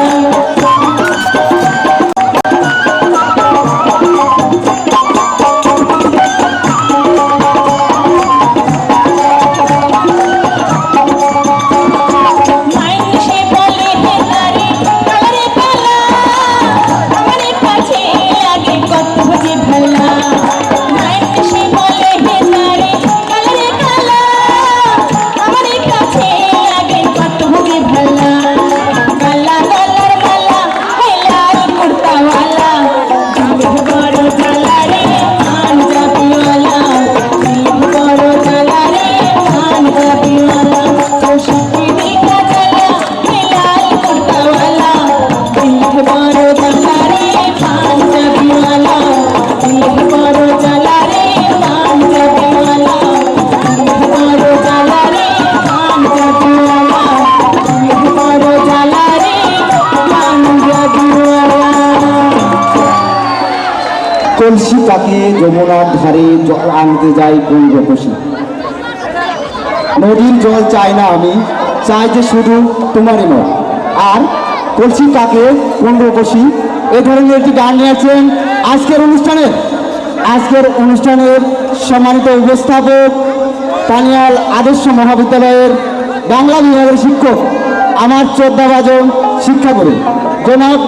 মাইনসে বলে হে নারী কালারে পালা আমার কাছে লাগে কত যে ভালা। মাইনসে বলে হে নারী কালারে কালা আমার কাছে লাগে কত যে ভালা। কালা কালার মালা হে লাল কুর্তাওয়ালা দিলে বড় জ্বালা রে পাঞ্জাবিওয়ালা। দিলে বড় জ্বালা রে পাঞ্জাবিওয়ালা। রসিকি দিকা জ্বালা হে লাল কুর্তাওয়ালা দিলে বড় জ্বালা রে পাঞ্জাবিওয়ালা। দিলে বড় জ্বালা রে পাঞ্জাবিওয়ালা। দিলে বড় জ্বালা রে পাঞ্জাবিওয়ালা। দিলে বড় জ্বালা রে পাঞ্জাবিওয়ালা। কলসি পাকে যমুনার ধারে জল আনতে যাই কোন রকসী। নদীর জল চাই না আমি, চাই যে শুধু তোমারই নয়। আর কলসি পাকে কোন রকসী এ ধরনের একটি গান নিয়েছেন আজকের অনুষ্ঠানের সম্মানিত উপস্থাপক পানিয়াল আদর্শ মহাবিদ্যালয়ের বাংলা বিভাগের শিক্ষক আমার শ্রদ্ধাভাজন শিক্ষাগুরু জনাব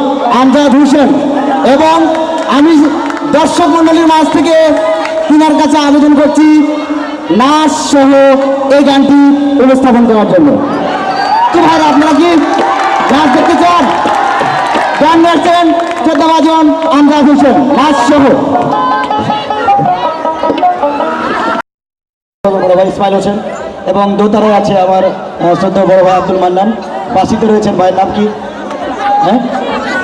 আমজাদ হোসেন। এবং আমি দর্শক মণ্ডলীর মাঝ থেকে তিনার কাছে আবেদন করছি নাচ সহ এই গানটি উপস্থাপন করার জন্য। তো ভাই আপনারা কি নাচ দেখতে চান? গান নাচছেন শ্রদ্ধাভাজন আমজাদ হোসেন নাচ সহ। বড় ভাই ইসমাইল হোসেন এবং দোতারায় আছে আমার শ্রদ্ধা বড় ভাই আব্দুল মান্নান। বাসিতে রয়েছেন ভাইয়ের নাম কি? হ্যাঁ,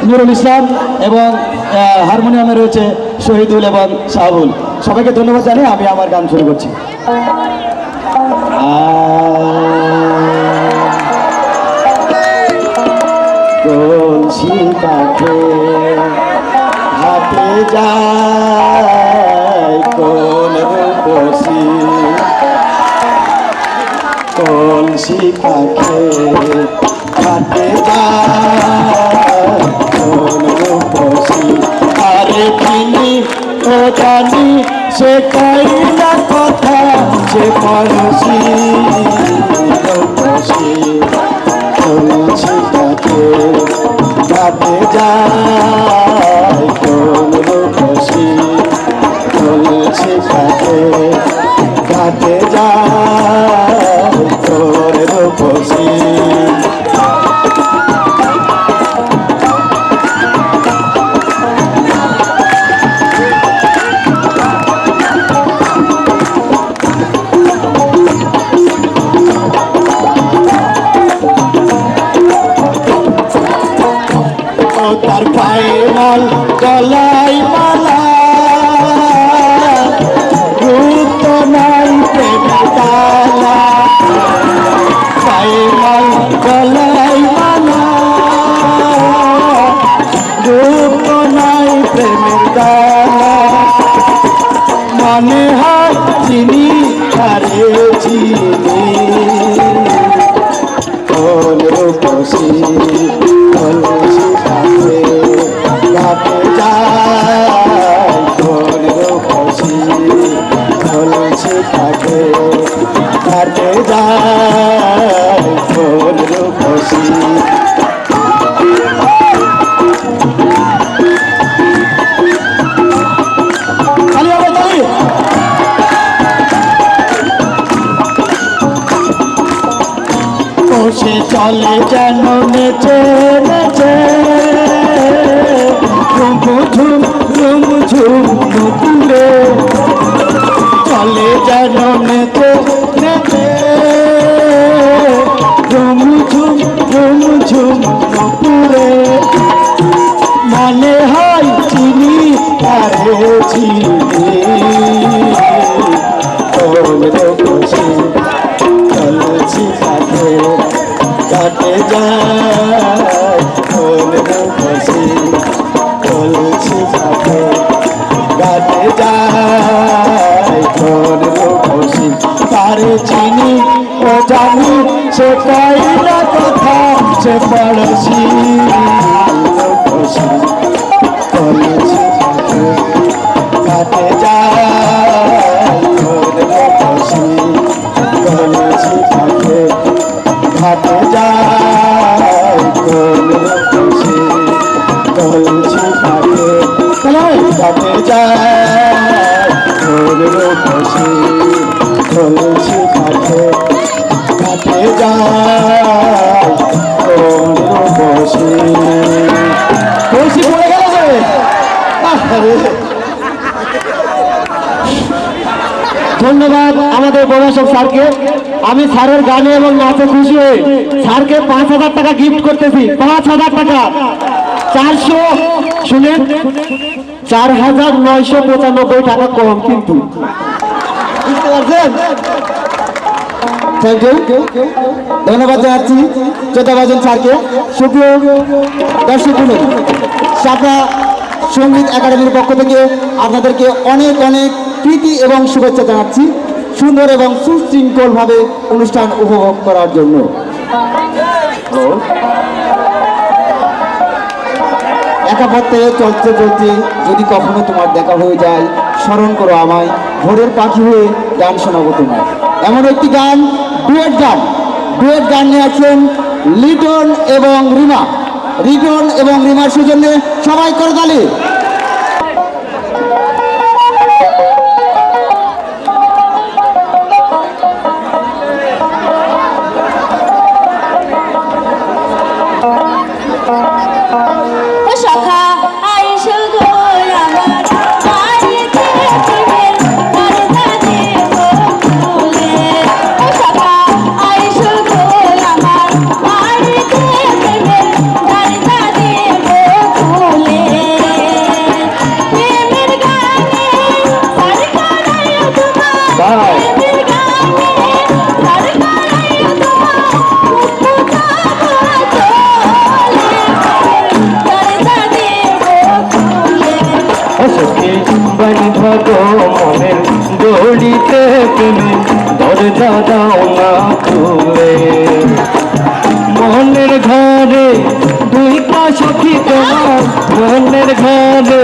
নুরুল ইসলাম। এবং হারমোনিয়ামে রয়েছে শহীদুল এবং শাহুল। সবাইকে ধন্যবাদ জানিয়ে আমি আমার গান শুরু করছি। কলসি কাঠে হাতে যায় কোন রূপসী। কলসি কাঠে হাতে যায় কোন রূপসী। আরে তিনি ও জানি সে কইলা কথা সে পরশি রূপসী তুলসী কাছে ঘাটে যায় কোন রূপসী তুলসী কাছে ঘাটে যায় তোর রূপসী তার পায়ে মাল গলায় মালা রূপ তো নাই প্রেমের তালা পায়ে মাল গলায় মালা রূপ তো নাই প্রেমের তালা মনে হয় চিনি আরে চিনি কোন রূপসী তুলসী কাছে ঘাটে যায় কোন রূপসী তুলসী কাছে ঘাটে যায় কোন রূপসী সে চলে যেন নেচে নেচে ঝুম ঝুম ঝুম নুপুরে চলে যেন নেচে নেচে ঝুম ঝুম ঝুম ঝুম নুপুরে মনে হয় চিনি আরে চিনি কোন রূপসী তুলসী কাছে ঘাটে যায় কোন রূপসী তুলসী কাছে ঘাটে যায় কোন রূপসী তারে চিনি ও জানি সে কইলা কথা সে পড়শি রূপসী তুলসী কাছে ঘাটে যায় কোন রূপসী তুলসী কাছে ঘাটে যায় কোন রূপসী তুলসী কাছে ঘাটে যায় কোন রূপসী তুলসী কাছে ঘাটে যায় কোন রূপসী তুলসী পড়ে গেল যে ধন্যবাদ আমাদের প্রভাষক স্যারকে। আমি স্যারের গানে এবং নাচে খুশি হয়ে স্যারকে 5,000 টাকা গিফট করতেছি। 5,000 টাকা 400 শুনেন 4,995 টাকা কম কিন্তু বুঝতে পারছেন। থ্যাংক ইউ, ধন্যবাদ জানাচ্ছি চোদ্দাবাজন স্যারকে। সুপ্রিয় দর্শক শাপলা সঙ্গীত একাডেমির পক্ষ থেকে আপনাদেরকে অনেক অনেক প্রীতি এবং শুভেচ্ছা জানাচ্ছি সুন্দর এবং সুশৃঙ্খলভাবে অনুষ্ঠান উপভোগ করার জন্য। একা পথে চলতে চলতে যদি কখনো তোমার দেখা হয়ে যায় স্মরণ করো আমায়, ভোরের পাখি হয়ে গান শোনাবো তোমায়। এমন একটি গান, ডুয়েট গান নিয়ে আছেন লিটন এবং রিমা। রিটন এবং রিমার সৌজন্যে সবাই করতালি। সখা আইসো গো আমার বাড়িতে প্রেমের দরজা দেব খুলে। সখা আইসো গো আমার বাড়িতে প্রেমের দরজা দেব খুলে। প্রেমের গানে সরকারায় তোমার, প্রেমের গানে সরকারায় তোমার মুক্তা বন্ধ মনের দড়িতে তুমি দরজা দাও না খুলে। মনের ঘরে দুইটা সখী তোমার, মনের ঘরে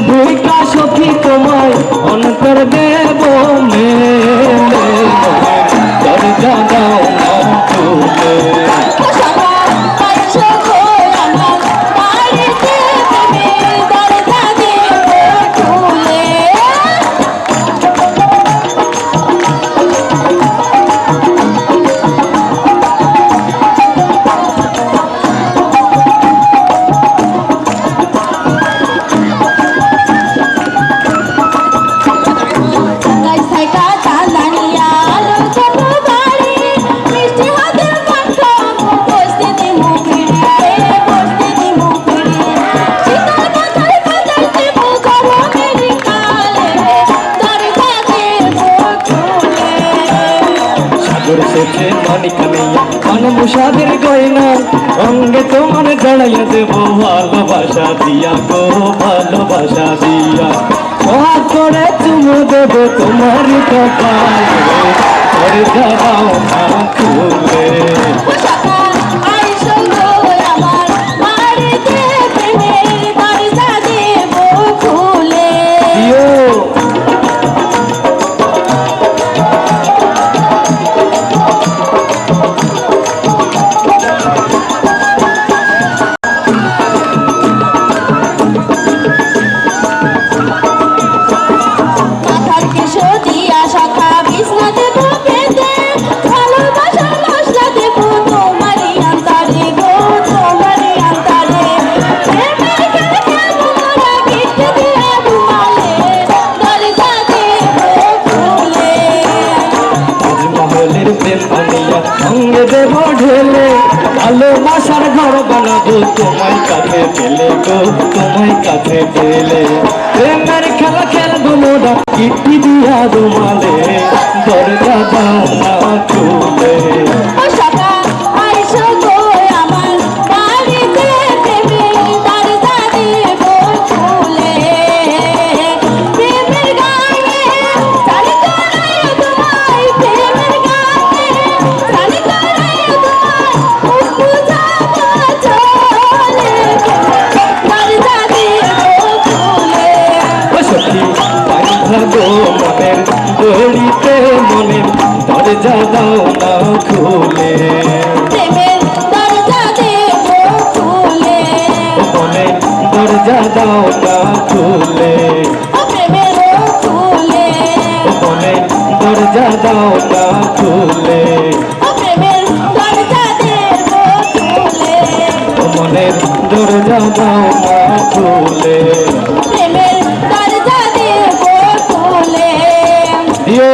দুইটা সখী তোমায় অন্তর দেব মেলে। সে মানিকানিয়া মনমুষাদের গয়না অঙ্গে তোমার জড়াইয়া দেব ভালোবাসা দিয়া গো ভালোবাসা দিয়া হাত করে চুমু দেব তোমার কপালে করে যাও না খুলে সখা আইসো গো আমার বাড়িতে প্রেমের দরজা দেব খুলে দিও মাথার কেশো দিয়া সখা বিছনা দেব পেতে ভালোবাসার মশলা দেব তোমারই আন্তারে গো তোমারই আন্তারে প্রেমের খেলা খেলবো মোরা গিট্টু দিয়া রুমালে দরজা দেব খুলে তাজমহলের প্রেম বানিয়া সঙ্গে দেব ঢেলে ভালোবাসার ঘর বানাবো তোমার কাছে পেলে গো তোমার কাছে পেলে প্রেমের খেলা খেলবো মোরা ইটি দিয়া রুমালে দরজা দাও না খুলে ও সখা আইসো গো আমার বাড়িতে প্রেমের দরজা দেব খুলে প্রেমের গানে চালি করাইয়া তোমায় প্রেমের গানে চালি করাইয়া তোমায় উঠু যাবো চলে দরজা দেব খুলে ও সখী বাঁধা গো মনের দড়িতে মনের দরজা দাও না খুলে প্রেমের দরজা দেব খুলে মনের দরজা দাও না খুলে ও প্রেমের খুলে মনের দরজা দাও না খুলে ও প্রেমের দরজা দেব খুলে মনের দরজা দাও না খুলে প্রেমের দরজা দেব খুলে দিও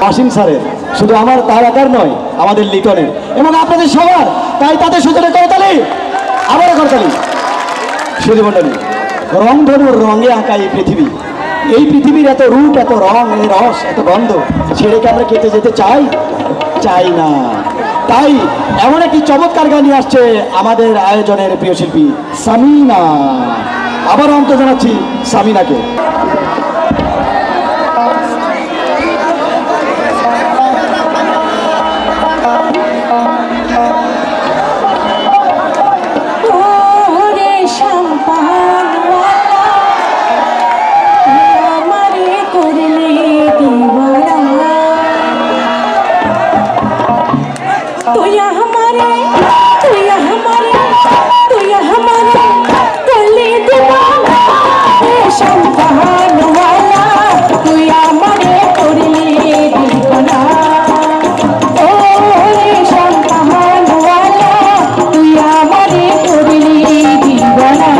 অসীম স্যারের শুধু আমার তার একার নয়, আমাদের লিটনের এবং আপনাদের সবার, তাই তাদের সুযোগে করতালি, আবারও করতালি। সুধী মণ্ডলী, রং ধনুর রঙে আঁকা এই পৃথিবী, এই পৃথিবীর এত রূপ, এত রং, এর রস, এত গন্ধ ছেড়ে কি আমরা কেটে যেতে চাই? চাই না। তাই এমন একটি চমৎকার গান নিয়ে আসছে আমাদের আয়োজনের প্রিয় শিল্পী সামিনা। আবার অন্ত জানাচ্ছি সামিনাকে। ওরে সম্পানওয়ালা আমারে করলে দিওয়ানা তুই আমারে করলে দিওয়ানা রে সম্পানওয়ালা তুই আমারে করলে দিওয়ানা ও রে সম্পানওয়ালা তুই আমারে করলে দিওয়ানা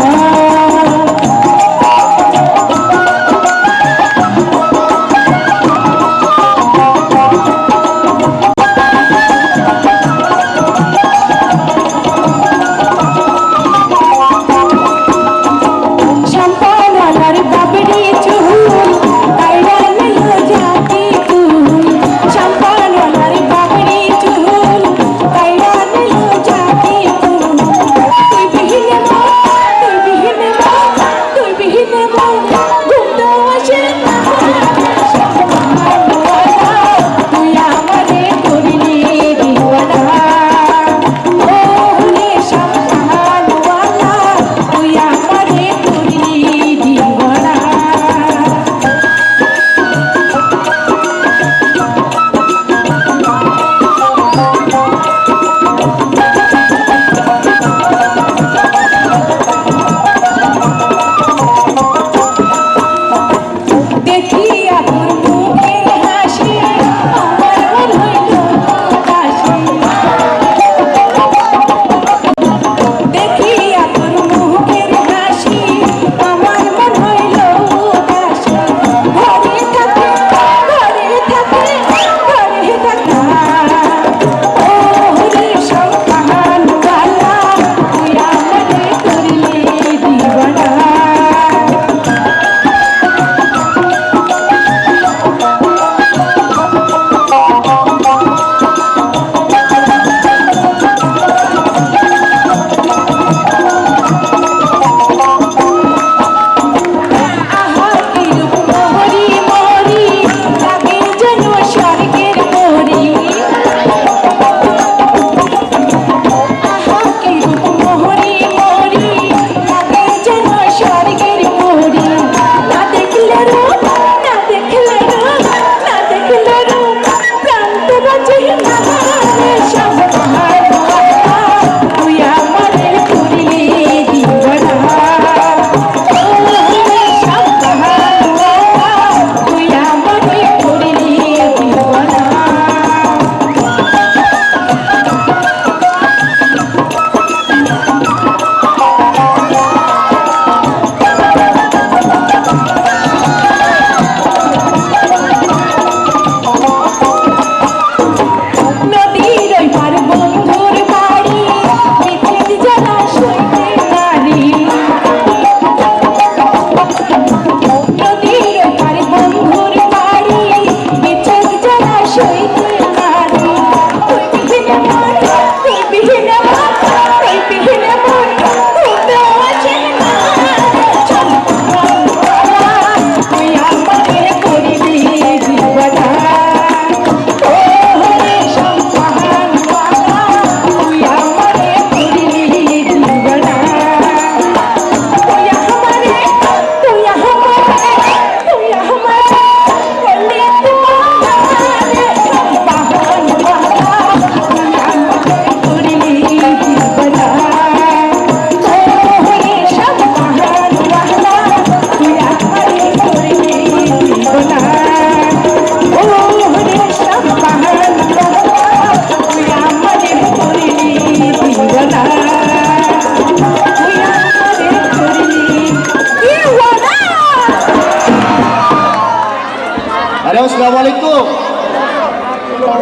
হ্যালো, আসসালামু আলাইকুম।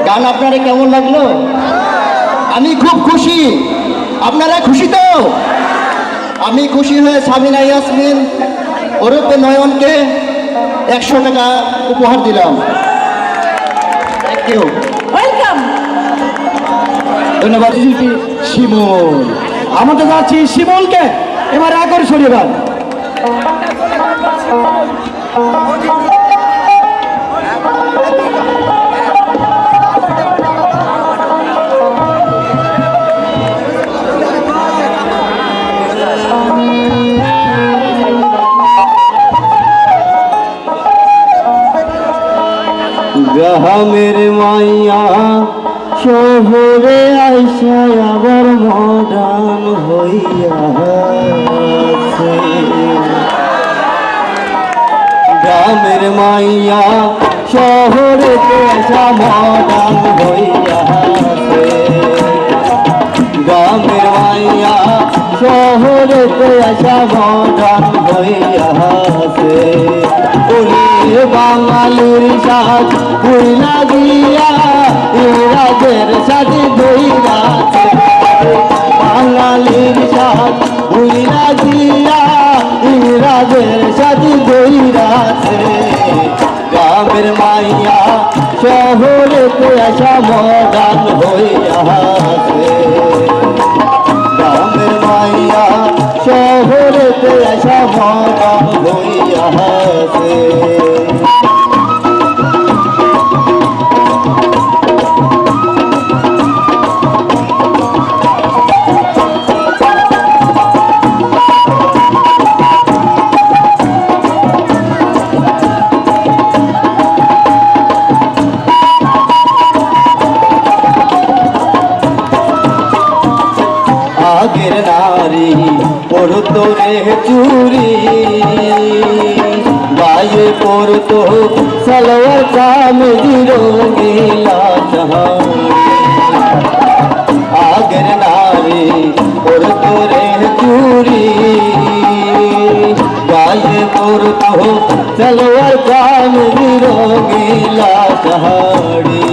গান আপনারা কেমন লাগলো? আমি খুব খুশি। আপনারা খুশি তো? আমি খুশি হয়ে সাবিনা ইয়াসমিন ওরূপে নয়নকে 100 টাকা উপহার দিলাম। Thank you. ওয়েলকাম। ধন্যবাদ শিল্পী শিমুল। আমাদের যাচ্ছি শিমুলকে এবার আকর্ষণীয় গান। গ্রামের মাইয়া শহরে আইসা আবার মডার্ন হইয়াছে। গ্রামের মাইয়া শহরে আইসা মডার্ন হইয়াছে। গ্রামের মাইয়া শহরে আইসা মডার্ন হইয়াছে। ওরে বাঙালির সাজ ভুইলা গিয়া ইংরাজের সাথে ধইরাছে। বাঙালির সাজ ভুইলা গিয়া ইংরাজের সাথে ধইরাছে। গ্রামের মাইয়া শহরে আসা মডার্ন হইয়াছে। গ্রামের মাইয়া শহরে আসা মডার্ন হইয়াছে। আগের নারী পড়তো রে চুরি, গায়ে পড়তো সালোয়ার কামিজ রঙিলা শাড়ি। আগের নারী পড়তো রে চুরি, গায়ে পড়তো সালোয়ার কামিজ রঙিলা শাড়ি।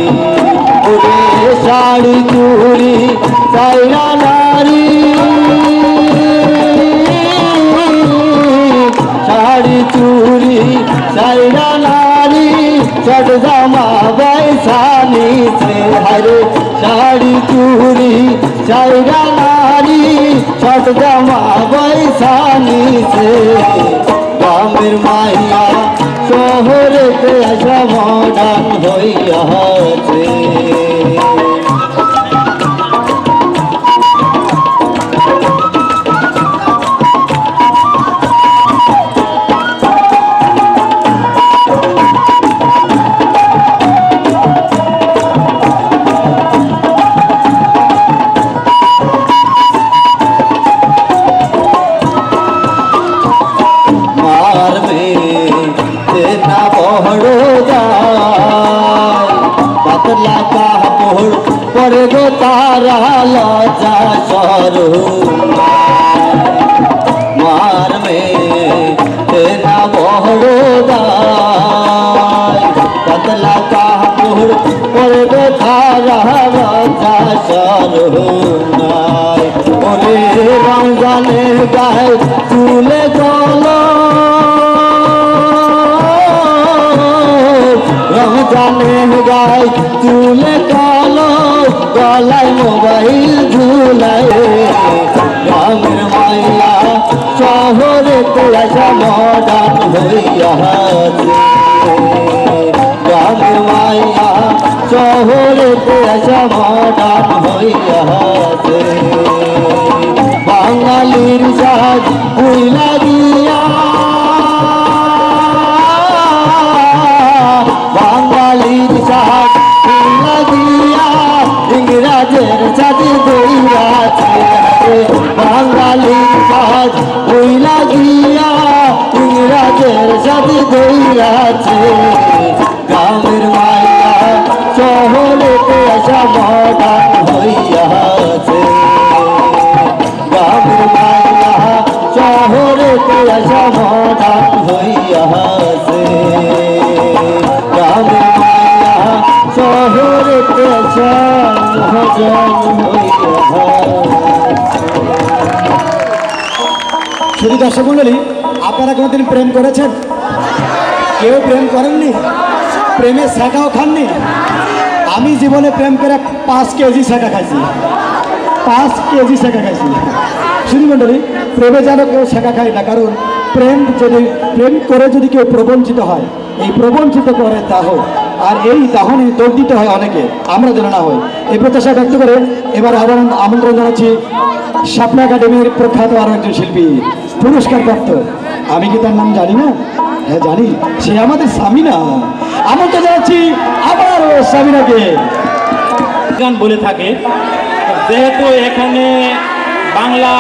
ওরে শাড়ি চুরি সাইরা নারী, শাড়ি চুরি সাইরা নারী চট জামা বৈশানি সে হরে। শাড়ি চুরি সাইরা নারী চট জামা বৈশানি সে। গ্রামের মাইয়া শহরে আসা মডার্ন হইয়াছে। পাতলা কাপড় পরে গো তারা লজা সরু। মার মেয়ে না বড় দায়, পাতলা কাপড় পরে গো তারা লজা সরু। ওরে রমজানে গায়ে চুলে গলা, রমজানে গায়ে চুলে কালো, গলায় মোবাইল ঝুলায়। গ্রামের মাইয়া শহরে আসা মডার্ন হইয়াছে। গ্রামের মাইয়া শহরে আসা মডার্ন হইয়াছে। বাঙালির সাজ ভুইলা গিয়া, বাঙালির সাজ ভুইলা গিয়া ইংরাজের সাথে ধইরাছে। বাঙালির সাজ ভুইলা গিয়া ইংরাজের সাথে ধইরাছে। গ্রামের মাইয়া শহরে আসা মডার্ন হইয়াছে। গ্রামের মাইয়া শহরে আসা মডার্ন হইয়াছে। গ্রামের শুধু দর্শক মন্ডলী, আপনারা কোনোদিন প্রেম করেছেন? কেউ প্রেম করেননি? প্রেমের শেখাও খাননি? আমি জীবনে প্রেম করে 5 কেজি শেখা খাইছি, 5 কেজি শেখা খাইছি। শুধু মন্ডলী, প্রেমে যেন কেউ শেখা খায় না, কারণ প্রেম করে যদি কেউ প্রবঞ্চিত হয়, এই প্রবঞ্চিত করে দাহ, আর এই দাহনে দণ্ডিত হয় অনেকে, আমরা যেন না হই, এই প্রত্যাশা ব্যক্ত করে এবার আবার আমন্ত্রণ জানাচ্ছি শাপলা একাডেমির প্রখ্যাত আরো একজন শিল্পী, পুরস্কারপ্রাপ্ত। আমি কি তার নাম জানি না? হ্যাঁ জানি, সে আমাদের সামিনা। আমন্ত্রণ জানাচ্ছি আবার সামিনাকে। গান বলে থাকে, যেহেতু এখানে বাংলা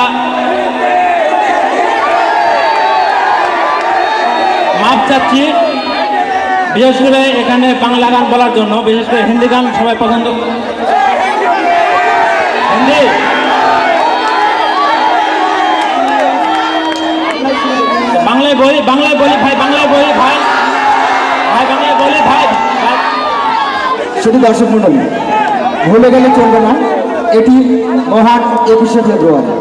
মাপ চাচ্ছি, বিশেষ করে এখানে বাংলা গান বলার জন্য, বিশেষ করে হিন্দি গান সবাই পছন্দ। হিন্দি বাংলায় বলি ভাই, বাংলায় বলি ভাই, বাংলায় বলি ভাই। শুধু দর্শক মন্ডলী, ভুলে গেলে চলবে না, এটি মহান 21শে ফেব্রুয়ারি,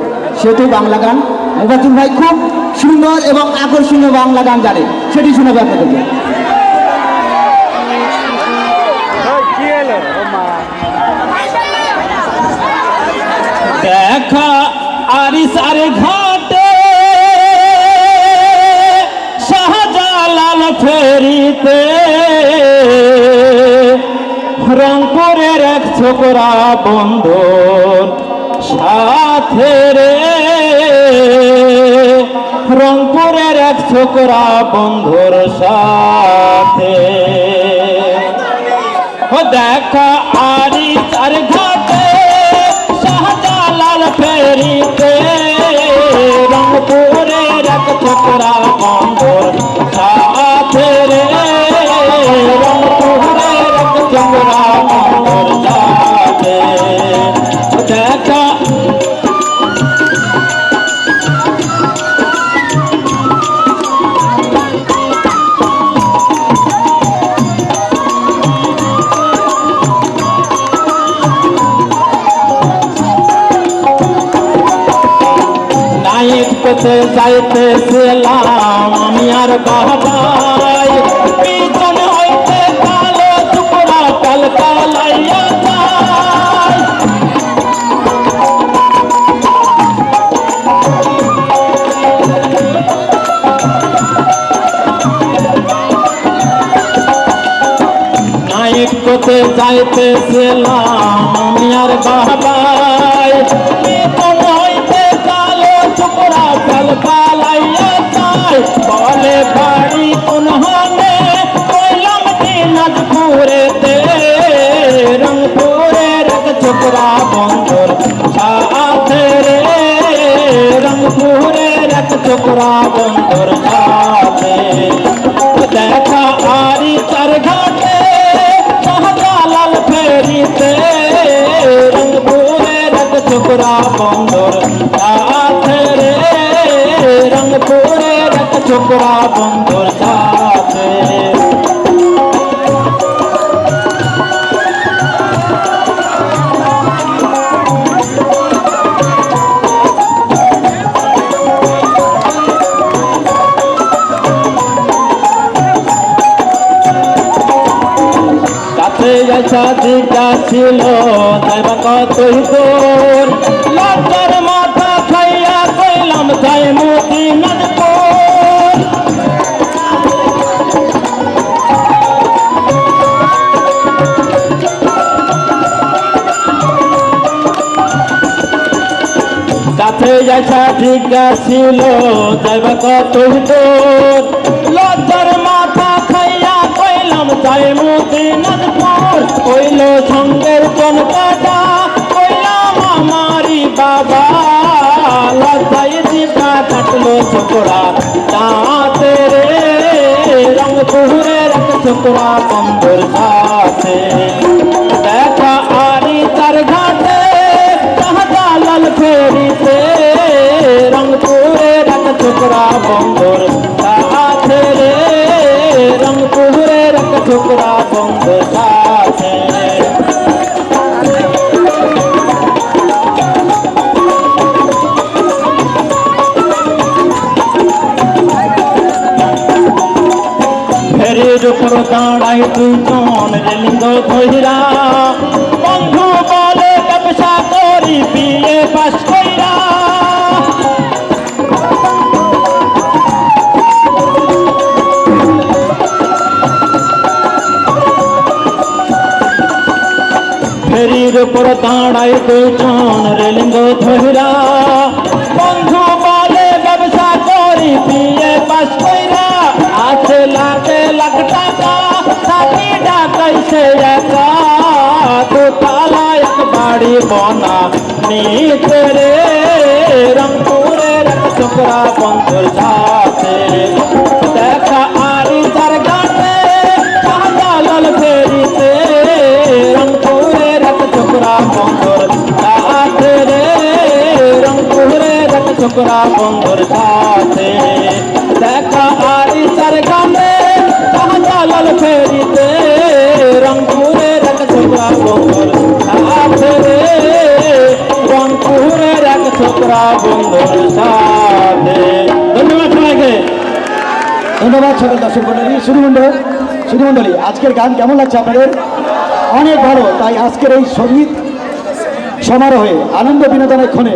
সেটি বাংলা গান। মুফাজ্জল ভাই খুব সুন্দর এবং আকর্ষণীয় বাংলা গান জানে, সেটি শোনাবে আপনাদেরকে। দেখা আরিসার ঘাটে শাহজালাল ফেরিতে, রংপুরের এক ছোকরা বন্ধুর সাথে রে, রংপুরের এক ছোকরা বন্ধুর সাথে। ও দেখা আরিসার ঘাটে শাহজালাল ফেরিতে, রংপুরের এক ছোকরা বন্ধুর সাথে রে, রংপুরের এক ছোকরা বন্ধুর সাথে। দেখা পেতে যাইতেছিলাম আমি আর বাবাই, পিছন হইতে কালো টুকরা কালকালাইয়া যায়। নাইট পেতে যাইতেছিলাম আমি আর বাবাই, পিছন হইতে কালো টুকরা কালকালাইয়া যায়। বলে বাড়ি কোন হানে, কইলাম দিনাজপুরেতে, রংপুরের এক ছোকরা বন্ধুর সাথে রে, রংপুরের এক ছোকরা বন্ধুর সাথে। দেখা আরিসার ঘাটে শাহজালাল ফেরিতে, রংপুরের এক ছোকরা বন্ধুর সাথে রে, রংপুরের এক ছোকরা বন্ধুর সাথে। দিকটা ছিল যাইবা কতই দূর, লজ্জার মাথা খাইয়া কইলাম যাই মদিনাজপুর। কাছে যাইছা দিকটা ছিল যাইবা কতই দূর, লজ্জার মাথা খাইয়া কইলাম যাই মদিনাজপুর। কইল সঙ্গের জন কাটা, কইলাম আমারি বাবা, লজ্জায় দিবা কাটলো ছোকরা দাঁতে রে, রংপুরের এক ছোকরা বন্ধুর সাথে। দেখা আরিসার ঘাটে শাহজালাল ফেরিতে, রংপুরের এক ছোকরা বন্ধুর সাথে রে, রংপুরের এক ছোকরা বন্ধুর সাথে। রেলিঙ্গ ধইরা বন্ধু বলে ব্যবসা করি বিয়ে পাস কইরা ফেরির উপর দাঁড়ায় দুজন রেলিঙ্গ ধইরা বন্ধু বলে ব্যবসা করি বিয়ে পাস কইরা আছে লাখে লাখ টাকা সাথী ডাকাইছে একা দোতলা এক বাড়ি বনা নিতে রে রংপুরের এক ছোকরা বন্ধুর সাথে দেখা আরি তার গানে শাহজালাল ফেরিতে রংপুরের এক ছোকরা বন্ধুর সাথে রে রংপুরের এক ছোকরা বন্ধুর সাথে দেখা আরি তার গানে শাহজালাল ফেরিতে রংপুরের এক ছোকরা বন্ধুর সাথে রে রংপুরের এক ছোকরা বন্ধুর সাথে। ধন্যবাদ সবাইকে। ধন্যবাদ সকল দর্শক মন্ডলী। শুধু মন্ডলী, আজকের গান কেমন লাগছে আপনাদের? অনেক ভালো। তাই আজকের এই সঙ্গীত সমারোহে আনন্দ বিনোদনের ক্ষণে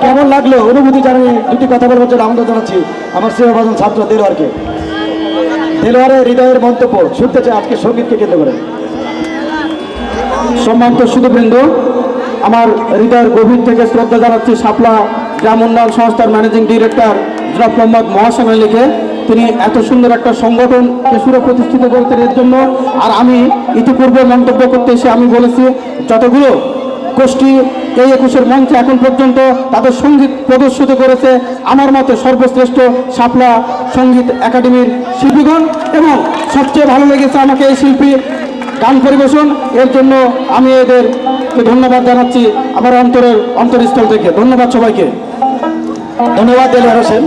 কেমন লাগলো অনুভূতি জানিয়ে দুটি কথা বলবার জন্য আমন্ত্রণ জানাচ্ছি আমার স্নেহভাজন ছাত্র দেলোয়ারকে। দেলোয়ারের হৃদয়ের মন্তব্য শুনতে চাই আজকে সঙ্গীতকে কেন্দ্র করে। সম্মানিত সুধীবৃন্দ, আমার হৃদয়ের গভীর থেকে শ্রদ্ধা জানাচ্ছি শাপলা গ্রাম উন্নয়ন সংস্থার ম্যানেজিং ডিরেক্টর জনাব মোহাম্মদ মহাসেন আলীকে। তিনি এত সুন্দর একটা সংগঠনকে সুপ্রতিষ্ঠিত করেছেন এর জন্য। আর আমি ইতিপূর্বে মন্তব্য করতে এসে আমি বলেছি যতগুলো গোষ্ঠী এই 21-এর মঞ্চে এখন পর্যন্ত তাদের সঙ্গীত প্রদর্শিত করেছে, আমার মতে সর্বশ্রেষ্ঠ শাপলা সঙ্গীত একাডেমির শিল্পীগণ। এবং সবচেয়ে ভালো লেগেছে আমাকে এই শিল্পী গান পরিবেশন, এর জন্য আমি এদেরকে ধন্যবাদ জানাচ্ছি আমার অন্তরস্থল থেকে। ধন্যবাদ সবাইকে। ধন্যবাদ দেলোয়ার হোসেন।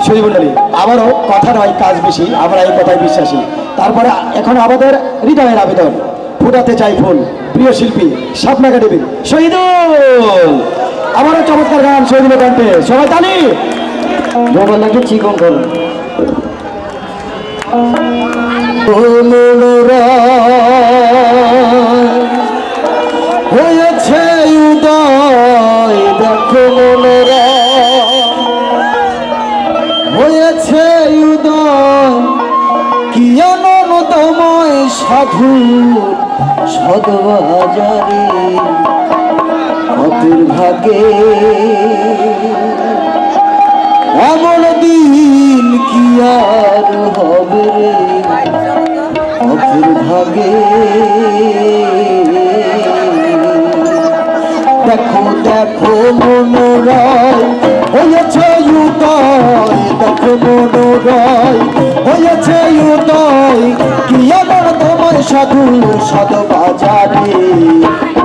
সুধী মন্ডলী, আবারও কথা নয় কাজ বেশি, আমরা এই কথায় বিশ্বাসী। তারপরে এখন আমাদের হৃদয়ের আবেদন, ফুটাতে চাই ফুল প্রিয় শিল্পী শাপলা একাডেমির শহীদুল। আবারও চমৎকার গান শহীদুলের কণ্ঠে, সবাই তালি। মোবাইল লাগে চিকন করুন। হয়েছে উদয় দেখো মনোরা, হয়েছে উদয় কি আনন্দময় সাধু সদবাজারে অতুর ভাগে এমন দিন কি আর হবে রে অতুর ভাগে। দেখো দেখো মনোরয় হয়েছে উদয়, দেখো মনোরয় হয়েছে উদয় কি আমার তোমার সাধু সদবাজারে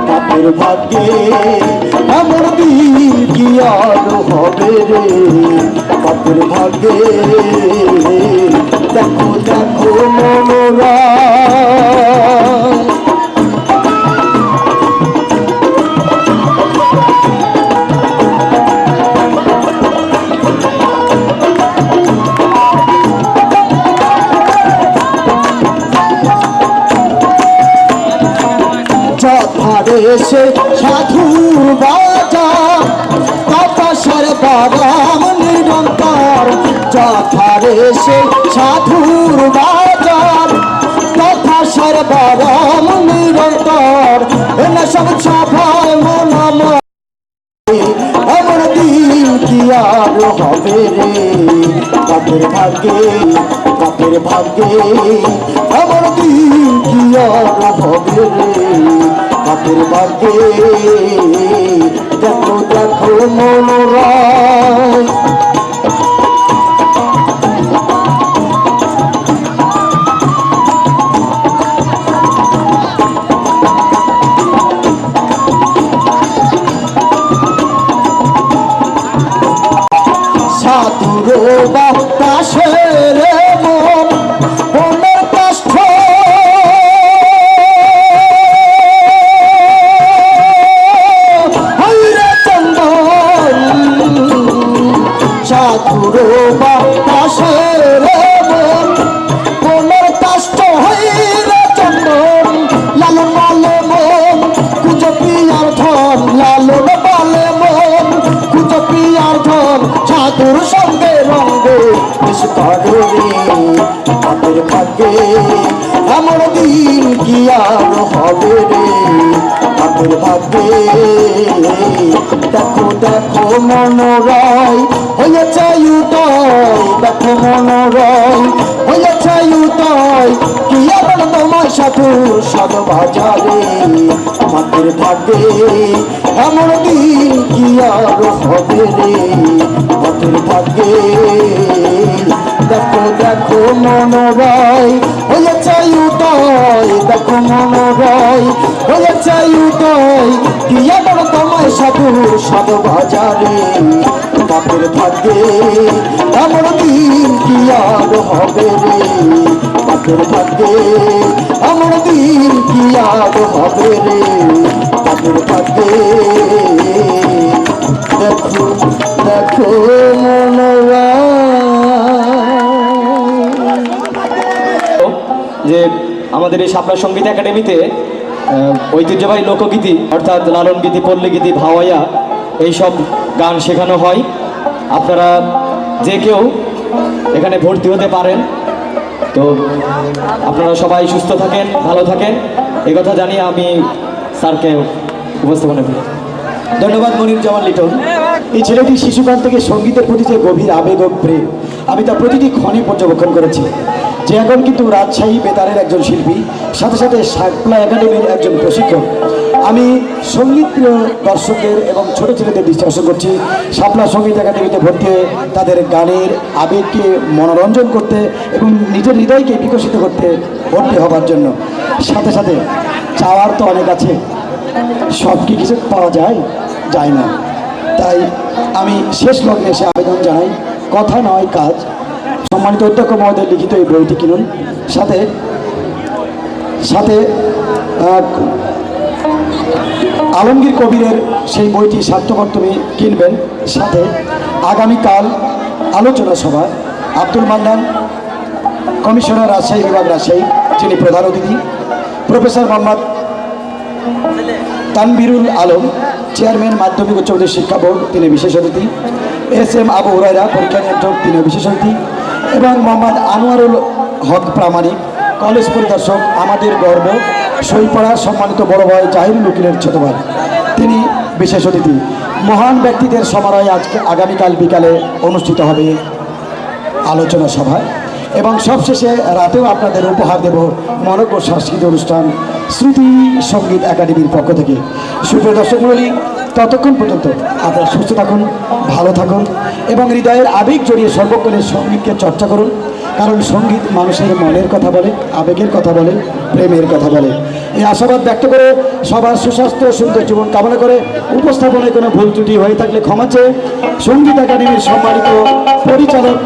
পাপের ভাগ্যে এমন দিন কি আর হবে রে পাপের ভাগ্যে। দেখো দেখো মনোরয় যথারে সে সাধুর বাজার তপস্যার বাবাম নিরন্তর, যথারে সে সাধুর বাজার তপস্যার বাবাম নিরন্তর এনে সব সফল মনাম এমন দিন কি আর হবে রে পাপের ভাগ্যে পাপের ভাগ্যে এমন দিন কি আর হবে রে পাপের ভাগ্যে। দেখো দেখো মনোরয় সাধুর বাতাসে রে মন মনের কষ্ট দিন কি আর হবে রে আমাদের ভাগ্যে। দেখো দেখো মনোরয় হয়েছে উদয়, দেখো মনোরয় হয়েছে উদয়, কি আবার তোমার সাধু সদ বাজারে আমাদের ভাগ্যে। এমন দিন কি আর হবে রে আমাদের ভাগ্যে। দেখো দেখো মনোরয় হয়েছে উদয়, দেখো মনোরয় হয়েছে উদয়, কি আবার তোমায় সাধু সদ বাজারে বাপের ভাগ্যে। এমন দিন কি আর হবে রে বাপের ভাগ্যে। এমন দিন কি আর হবে রে বাপের ভাগ্যে। দেখো দেখো মনোরয়। যে আমাদের এই শাপলা সঙ্গীত একাডেমিতে ঐতিহ্যবাহী লোকগীতি অর্থাৎ লালন গীতি, পল্লী গীতি, ভাওয়াইয়া এইসব গান শেখানো হয়। আপনারা যে কেউ এখানে ভর্তি হতে পারেন। তো আপনারা সবাই সুস্থ থাকেন, ভালো থাকেন, এই কথা জানিয়ে আমি স্যারকে উপস্থাপনা করি। ধন্যবাদ মনিরুজ্জামান লিটন। এই ছেলেটি শিশুকাল থেকে সঙ্গীতের প্রতি যে গভীর আবেগ ও প্রেম আমি তা প্রতিটি ক্ষণে পর্যবেক্ষণ করেছি। যে এখন কিন্তু রাজশাহী বেতারের একজন শিল্পী, সাথে সাথে শাপলা একাডেমির একজন প্রশিক্ষক। আমি সঙ্গীত প্রিয় দর্শকদের এবং ছোট ছেলেদের দৃষ্টি আকর্ষণ করছি শাপলা সঙ্গীত একাডেমিতে ভর্তি হয়ে তাদের গানের আবেগকে মনোরঞ্জন করতে এবং নিজের হৃদয়কে বিকশিত করতে ভর্তি হবার জন্য। সাথে সাথে চাওয়ার তো অনেক আছে, সব কি কিছু পাওয়া যায়? যায় না। তাই আমি শেষ লগ্নে এসে আবেদন জানাই, কথা নয় কাজ। সম্মানিত অধ্যক্ষ মহোদয় লিখিত এই বইটি কিনুন, সাথে সাথে আলমগীর কবিরের সেই বইটি স্বার্থপর তুমি কিনবেন। সাথে আগামীকাল আলোচনা সভা আব্দুল মান্নান, কমিশনার রাজশাহী বিভাগ রাজশাহী, যিনি প্রধান অতিথি, প্রফেসর মোহাম্মদ তানবিরুল আলম, চেয়ারম্যান মাধ্যমিক উচ্চ মাধ্যমিক শিক্ষা বোর্ড, তিনি বিশেষ অতিথি, এস.এম. আবু হুরায়রা, পরীক্ষা নিয়ন্ত্রক, তিনি বিশেষ অতিথি, এবং মোহাম্মদ আনোয়ারুল হক প্রামাণিক, কলেজ পরিদর্শক, আমাদের গর্ব, সইপাড়া সম্মানিত বড় ভাই জাহিরুল উকিলের ছোট ভাই, তিনি বিশেষ অতিথি। মহান ব্যক্তিদের সমারোহে আজকে আগামীকাল বিকালে অনুষ্ঠিত হবে আলোচনা সভা, এবং সবশেষে রাতেও আপনাদের উপহার দেব মনোজ্ঞ সাংস্কৃতিক অনুষ্ঠান শ্রুতি সঙ্গীত একাডেমির পক্ষ থেকে। সুপ্রিয় দর্শক মণ্ডলী, ততক্ষণ পর্যন্ত আপনারা সুস্থ থাকুন, ভালো থাকুন এবং হৃদয়ের আবেগ জড়িয়ে সর্বক্ষণের সঙ্গীতকে চর্চা করুন। কারণ সঙ্গীত মানুষের মনের কথা বলে, আবেগের কথা বলে, প্রেমের কথা বলে। এই আশাবাদ ব্যক্ত করে সবার সুস্বাস্থ্য সুন্দর জীবন কামনা করে উপস্থাপনায় কোনো ভুল ত্রুটি হয়ে থাকলে ক্ষমা চেয়ে সঙ্গীত একাডেমির সম্মানিত পরিচালক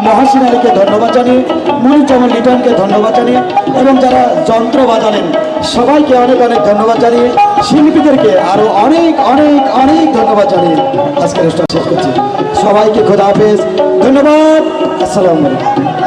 মহাসিন আলীকে ধন্যবাদ জানিয়ে, মনিরুজ্জামান লিটনকে ধন্যবাদ জানিয়ে এবং যারা যন্ত্র বাজালেন সবাইকে অনেক অনেক ধন্যবাদ জানিয়ে, শিল্পীদেরকে আরও অনেক অনেক অনেক ধন্যবাদ জানিয়ে আজকের অনুষ্ঠান শেষ করছি। সবাইকে খোদা হাফেজ, ধন্যবাদ, আসসালামু আলাইকুম।